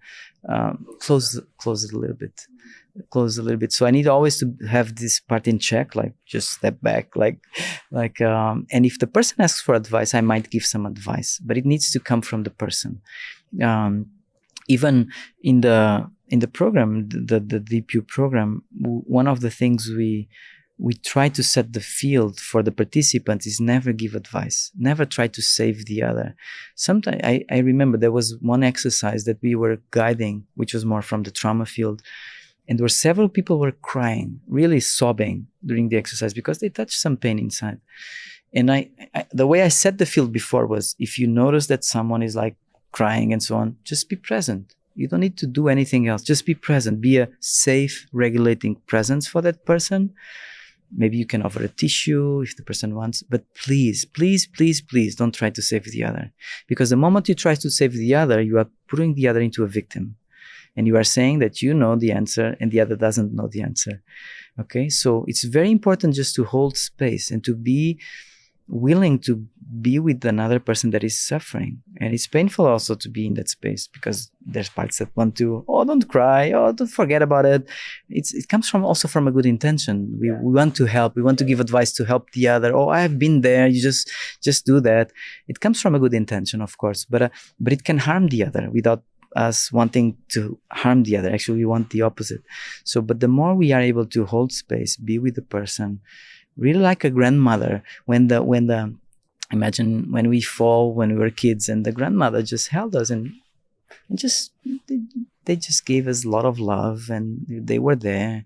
closes a little bit. So I need always to have this part in check, like just step back, and if the person asks for advice, I might give some advice, but it needs to come from the person. Even in the program, the DPU program, one of the things we try to set the field for the participants is never give advice, never try to save the other. Sometimes I remember there was one exercise that we were guiding, which was more from the trauma field, and there were several people were crying, really sobbing during the exercise because they touched some pain inside. And I the way I set the field before was, if you notice that someone is like crying and so on, just be present. You don't need to do anything else. Just be present. Be a safe, regulating presence for that person. Maybe you can offer a tissue if the person wants, but please, please, please, please don't try to save the other. Because the moment you try to save the other, you are putting the other into a victim. And you are saying that you know the answer and the other doesn't know the answer. Okay, so it's very important just to hold space and to be willing to be with another person that is suffering. And it's painful also to be in that space, because there's parts that want to, oh, don't cry, oh, don't forget about it. It comes from also from a good intention. We want to help. We want to give advice to help the other. Oh, I have been there. You just do that. It comes from a good intention, of course, but it can harm the other without us wanting to harm the other. Actually, we want the opposite. So, but the more we are able to hold space, be with the person, really like a grandmother, imagine when we fall when we were kids, and the grandmother just held us and just they just gave us a lot of love, and they were there,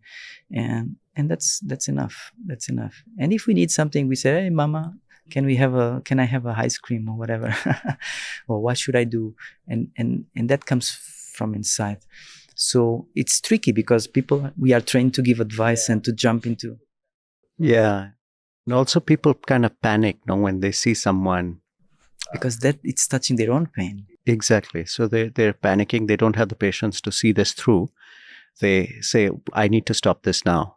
and that's enough. That's enough. And if we need something, we say, hey mama, can I have a ice cream or whatever, or what should I do? And that comes from inside. So it's tricky because we are trained to give advice and to jump into. Yeah. And also people kind of panic when they see someone. Because that it's touching their own pain. Exactly. So they're panicking. They don't have the patience to see this through. They say, I need to stop this now.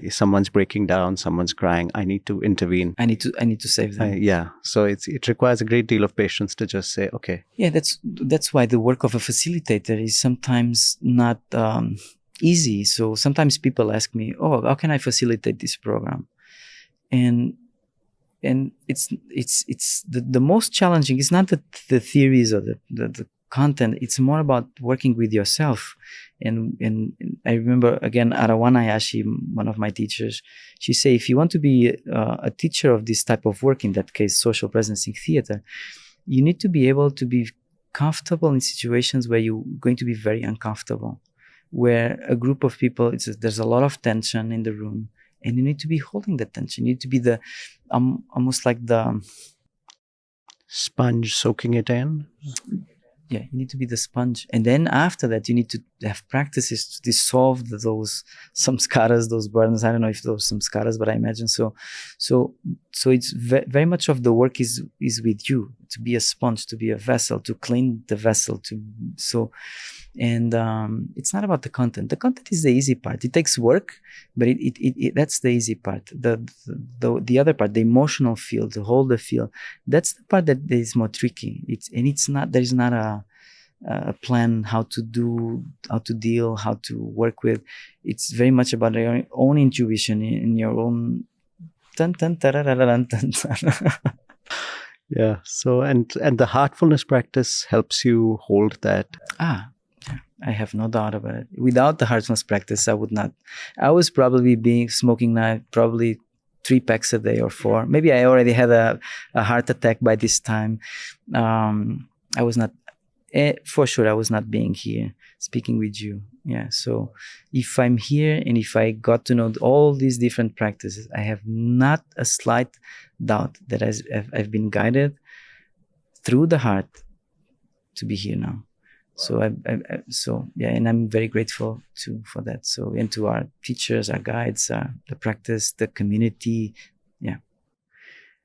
Someone's breaking down, someone's crying. I need to intervene. I need to save them. Yeah. So it requires a great deal of patience to just say, okay. Yeah, that's why the work of a facilitator is sometimes not easy. So sometimes people ask me, "Oh, how can I facilitate this program?" And it's the most challenging. It's not the theories or the content. It's more about working with yourself. And I remember again Arawana Hayashi, one of my teachers, she say, if you want to be a teacher of this type of work, in that case social presence in theater, you need to be able to be comfortable in situations where you're going to be very uncomfortable, where a group of people, there's a lot of tension in the room, and you need to be holding that tension. You need to be the almost like the Sponge soaking it in. yeah, you need to be the sponge. And then after that, you need to have practices to dissolve those samskaras, those burdens. I don't know if those samskaras, but I imagine so. So it's very much of the work is with you, to be a sponge, to be a vessel, to clean the vessel. And it's not about the content. The content is the easy part. It takes work, but that's the easy part. The other part, the emotional field, to hold the field, that's the part that is more tricky. There is not a plan how to deal, how to work with. It's very much about your own intuition in your own. Yeah. So and the heartfulness practice helps you hold that. I have no doubt about it. Without the heartfulness practice, I would not. I was probably smoking now, probably 3 packs a day or 4. Maybe I already had a heart attack by this time. I was not, for sure, I was not being here speaking with you. Yeah. So if I'm here and if I got to know all these different practices, I have not a slight doubt that I've been guided through the heart to be here now. So and I'm very grateful for that. So, and to our teachers, our guides, the practice, the community. Yeah.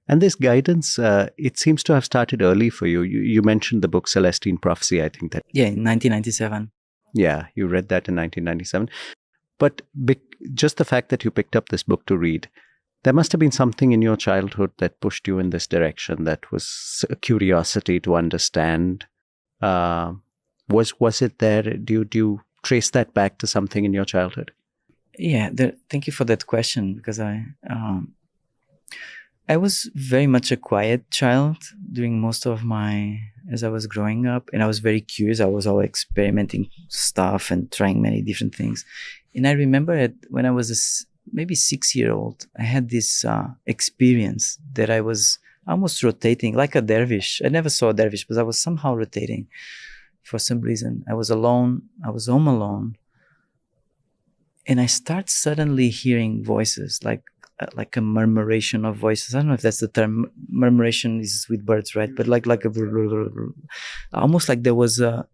And this guidance, it seems to have started early for you. You mentioned the book Celestine Prophecy, I think that. Yeah, in 1997. Yeah, you read that in 1997. But just the fact that you picked up this book to read, there must have been something in your childhood that pushed you in this direction, that was a curiosity to understand. Was it there? Do you trace that back to something in your childhood? Yeah, thank you for that question, because I was very much a quiet child during most of as I was growing up, and I was very curious. I was always experimenting stuff and trying many different things. And I remember when I was maybe 6-year-old, I had this experience that I was almost rotating like a dervish. I never saw a dervish, but I was somehow rotating. For some reason, I was alone. I was home alone, and I start suddenly hearing voices, like a murmuration of voices. I don't know if that's the term. Murmuration is with birds, right? But like almost like there was a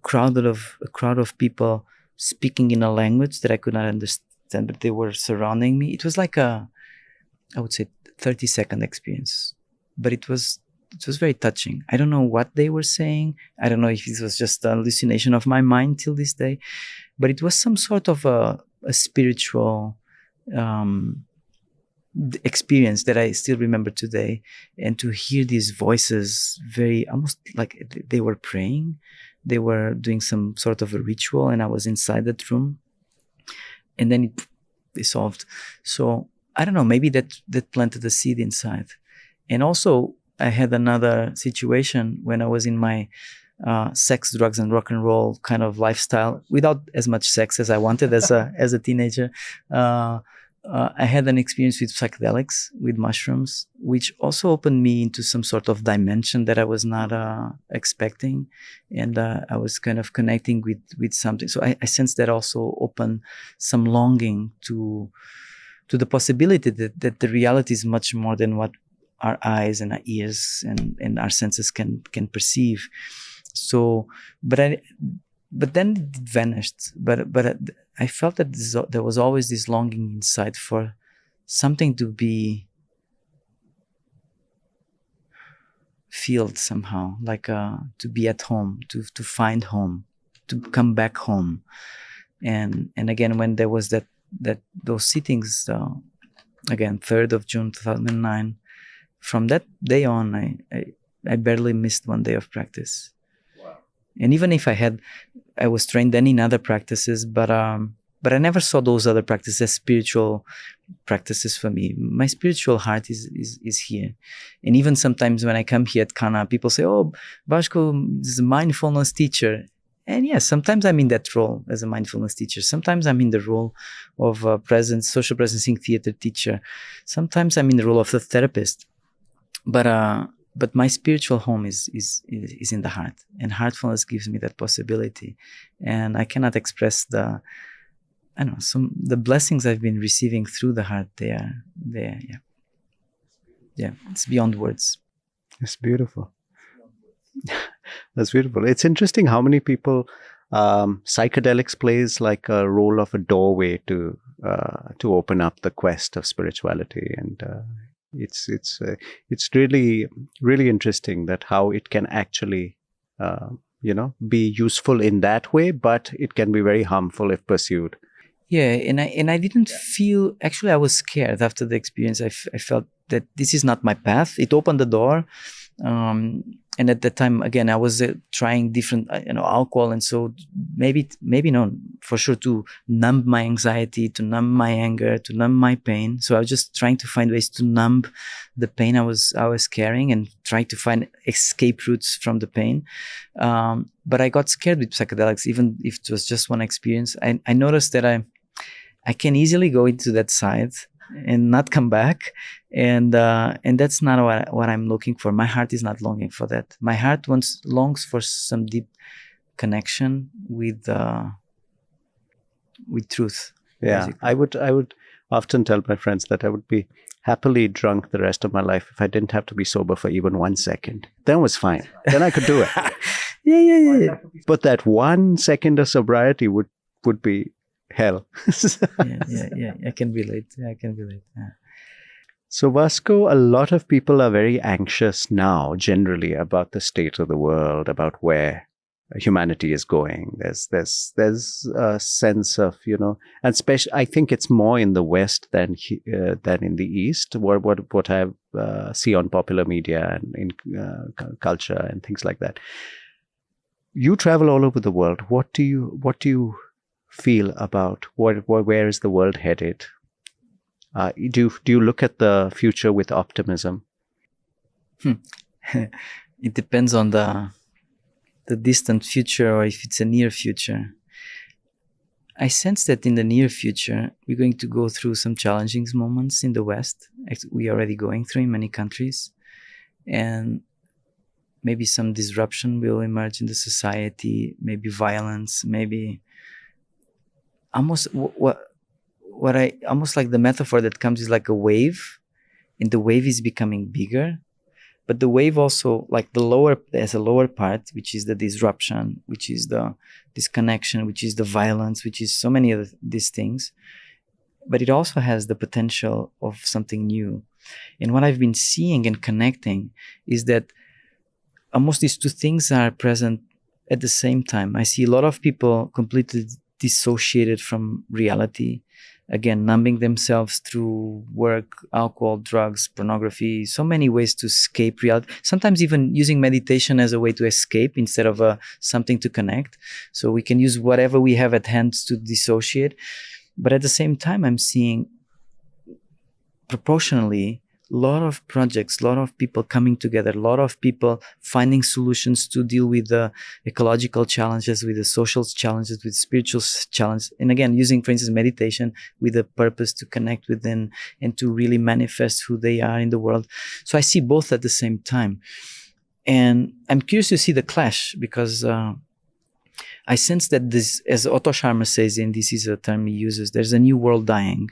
crowd of people speaking in a language that I could not understand, but they were surrounding me. It was like I would say 30-second experience, but it was very touching. I don't know what they were saying. I don't know if it was just a hallucination of my mind till this day, but it was some sort of a spiritual experience that I still remember today. And to hear these voices, very almost like they were praying, they were doing some sort of a ritual, and I was inside that room, and then it dissolved. So I don't know, maybe that planted a seed inside. And also, I had another situation when I was in my sex, drugs, and rock and roll kind of lifestyle, without as much sex as I wanted as a teenager. I had an experience with psychedelics, with mushrooms, which also opened me into some sort of dimension that I was not expecting, and I was kind of connecting with something. So I sensed that also opened some longing to the possibility that the reality is much more than what our eyes and our ears and our senses can perceive. So, but then it vanished. But I felt that there was always this longing inside for something to be felt somehow, like to be at home, to find home, to come back home. And again, when there was those sittings, again, 3rd of June 2009. From that day on, I barely missed one day of practice. Wow. And even if I I was trained then in other practices, but I never saw those other practices as spiritual practices for me. My spiritual heart is here. And even sometimes when I come here at Kanha, people say, oh, Vasco is a mindfulness teacher. And yes, sometimes I'm in that role as a mindfulness teacher. Sometimes I'm in the role of a social presencing theater teacher. Sometimes I'm in the role of a therapist. But my spiritual home is in the heart, and heartfulness gives me that possibility. And I cannot express the blessings I've been receiving through the heart. They are there. Yeah, it's beyond words. It's beautiful. That's beautiful. It's interesting how many people psychedelics plays like a role of a doorway to open up the quest of spirituality, and it's really really interesting that how it can actually be useful in that way, but it can be very harmful if pursued. Yeah, and I didn't feel, actually I was scared after the experience. I felt that this is not my path. It opened the door. And at that time, again, I was trying different, alcohol. And so maybe no, for sure, to numb my anxiety, to numb my anger, to numb my pain. So I was just trying to find ways to numb the pain I was carrying and trying to find escape routes from the pain. But I got scared with psychedelics, even if it was just one experience. I noticed that I can easily go into that side and not come back, and that's not what I'm looking for. My heart is not longing for that. My heart longs for some deep connection with truth. Yeah, basically. I would often tell my friends that I would be happily drunk the rest of my life if I didn't have to be sober for even 1 second. Then it was fine. Then I could do it. Yeah. But that 1 second of sobriety would be hell. yeah. I can relate. Yeah. So Vasco, a lot of people are very anxious now, generally, about the state of the world, about where humanity is going. There's a sense of, and especially, I think it's more in the West than in the East. What I see on popular media and in culture and things like that. You travel all over the world. What do you feel about where is the world headed? Do you look at the future with optimism? It depends on the distant future, or if it's a near future. I sense that in the near future, we're going to go through some challenging moments in the West. We're already going through in many countries. And maybe some disruption will emerge in the society, maybe violence, maybe almost almost like the metaphor that comes is like a wave, and the wave is becoming bigger. But the wave also, like there's a lower part, which is the disruption, which is the disconnection, which is the violence, which is so many of these things. But it also has the potential of something new. And what I've been seeing and connecting is that almost these two things are present at the same time. I see a lot of people completely dissociated from reality, again, numbing themselves through work, alcohol, drugs, pornography, so many ways to escape reality. Sometimes even using meditation as a way to escape instead of something to connect. So we can use whatever we have at hand to dissociate. But at the same time, I'm seeing proportionally a lot of projects, a lot of people coming together, a lot of people finding solutions to deal with the ecological challenges, with the social challenges, with spiritual challenges. And again, using, for instance, meditation with a purpose to connect within and to really manifest who they are in the world. So I see both at the same time. And I'm curious to see the clash, because I sense that this, as Otto Scharmer says, and this is a term he uses, there's a new world dying.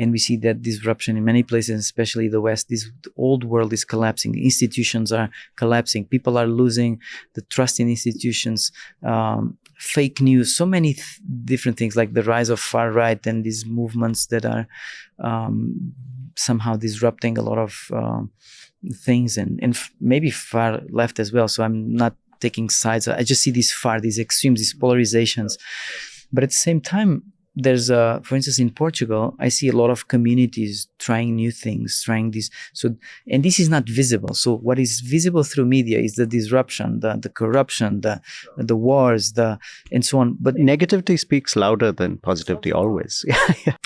And we see that disruption in many places, especially the West. This old world is collapsing. Institutions are collapsing. People are losing the trust in institutions. Fake news, so many different things, like the rise of far right and these movements that are somehow disrupting a lot of things, and maybe far left as well. So I'm not taking sides. I just see these extremes, these polarizations. But at the same time, there's for instance, in Portugal, I see a lot of communities trying new things, trying this. So, and this is not visible. So what is visible through media is the disruption, the corruption, the wars, and so on. But Negativity speaks louder than positivity always.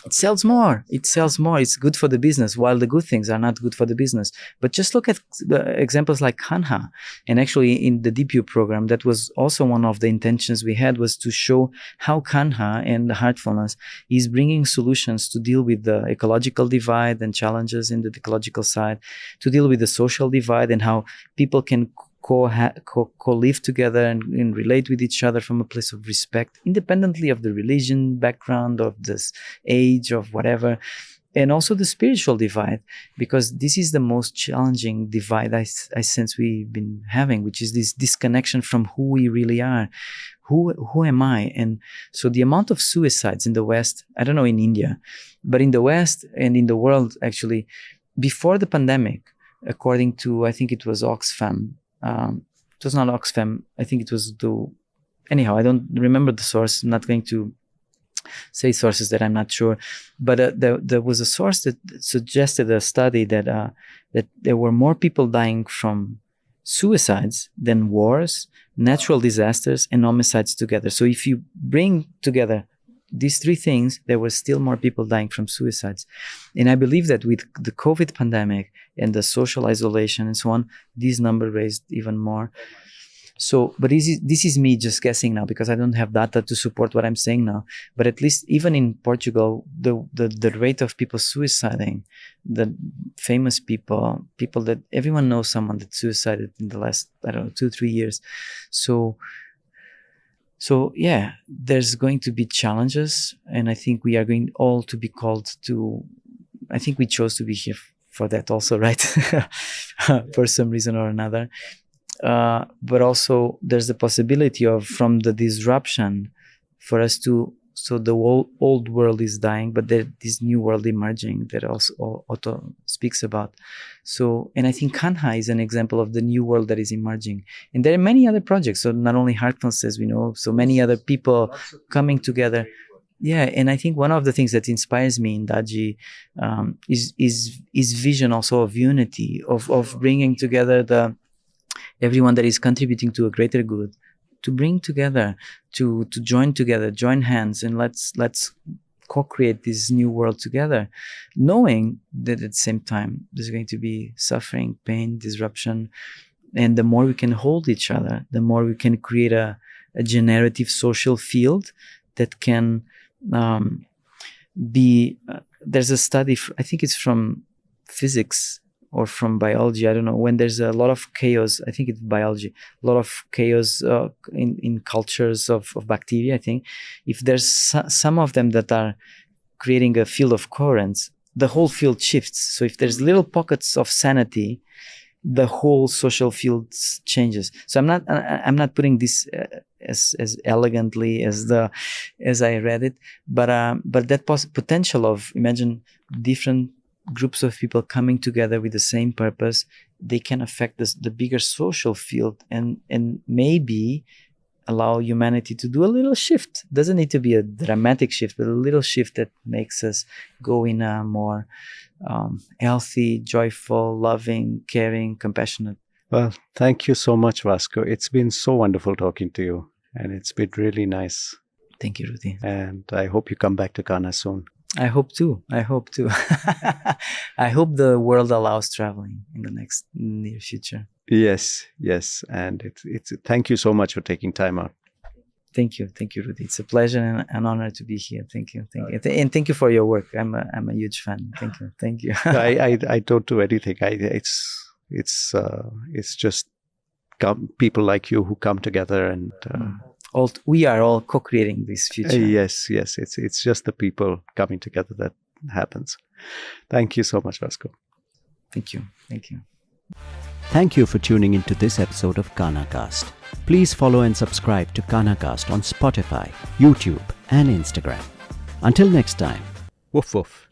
it sells more. It sells more. It's good for the business, while the good things are not good for the business. But just look at the examples like Kanha. And actually in the DPU program, that was also one of the intentions we had, was to show how Kanha and the heartfulness is bringing solutions to deal with the ecological divide and challenges in the ecological side, to deal with the social divide, and how people can co-live together and relate with each other from a place of respect, independently of the religion, background, of this age, of whatever. And also the spiritual divide, because this is the most challenging divide I sense we've been having, which is this disconnection from who we really are. Who am I? And so the amount of suicides in the West, I don't know in India, but in the West and in the world, actually, before the pandemic, according to, I think it was Oxfam, it was not Oxfam, I think it was anyhow, I don't remember the source. I'm not going to say sources that I'm not sure, but there was a source that suggested a study that there were more people dying from suicides than wars, natural disasters, and homicides together. So if you bring together these three things, there were still more people dying from suicides. And I believe that with the COVID pandemic and the social isolation and so on, this number raised even more. So, but this is me just guessing now, because I don't have data to support what I'm saying now. But at least even in Portugal, the rate of people suiciding, the famous people that everyone knows someone that suicided in the last, I don't know, 2-3 years. So yeah, there's going to be challenges, and I think we are going all to be called to, I think we chose to be here for that also, right? For some reason or another. But also there's the possibility of, from the disruption, for us to, so the old world is dying, but there's this new world emerging that also Otto speaks about. So, and I think Kanha is an example of the new world that is emerging. And there are many other projects. So not only heartfulness, as we know, so many other people coming together. Yeah, and I think one of the things that inspires me in Daji is vision also of unity, of bringing together everyone that is contributing to a greater good, to bring together, to join together, join hands, and let's co-create this new world together, knowing that at the same time there's going to be suffering, pain, disruption, and the more we can hold each other, the more we can create a generative social field that can be. There's a study, I think it's from physics or from biology, I don't know, when there's a lot of chaos, I think it's biology, a lot of chaos in cultures of bacteria, I think. If there's some of them that are creating a field of coherence, the whole field shifts. So if there's little pockets of sanity, the whole social field changes. So I'm not putting this as elegantly as I read it, but that potential of, imagine different groups of people coming together with the same purpose, they can affect the bigger social field and maybe allow humanity to do a little shift. Doesn't need to be a dramatic shift, but a little shift that makes us go in a more healthy, joyful, loving, caring, compassionate. Well, thank you so much, Vasco. It's been so wonderful talking to you, and it's been really nice. Thank you, Rudy. And I hope you come back to Kanha soon. I hope too. I hope the world allows traveling in the next near future. Yes. And it's thank you so much for taking time out. Thank you, Rudy. It's a pleasure and an honor to be here. Thank you, and thank you for your work. I'm a huge fan. Thank you. I don't do anything. It's just people like you who come together and. We are all co-creating this future. Yes. It's just the people coming together that happens. Thank you so much, Vasco. Thank you. Thank you for tuning into this episode of KanhaCast. Please follow and subscribe to KanhaCast on Spotify, YouTube, and Instagram. Until next time, woof woof.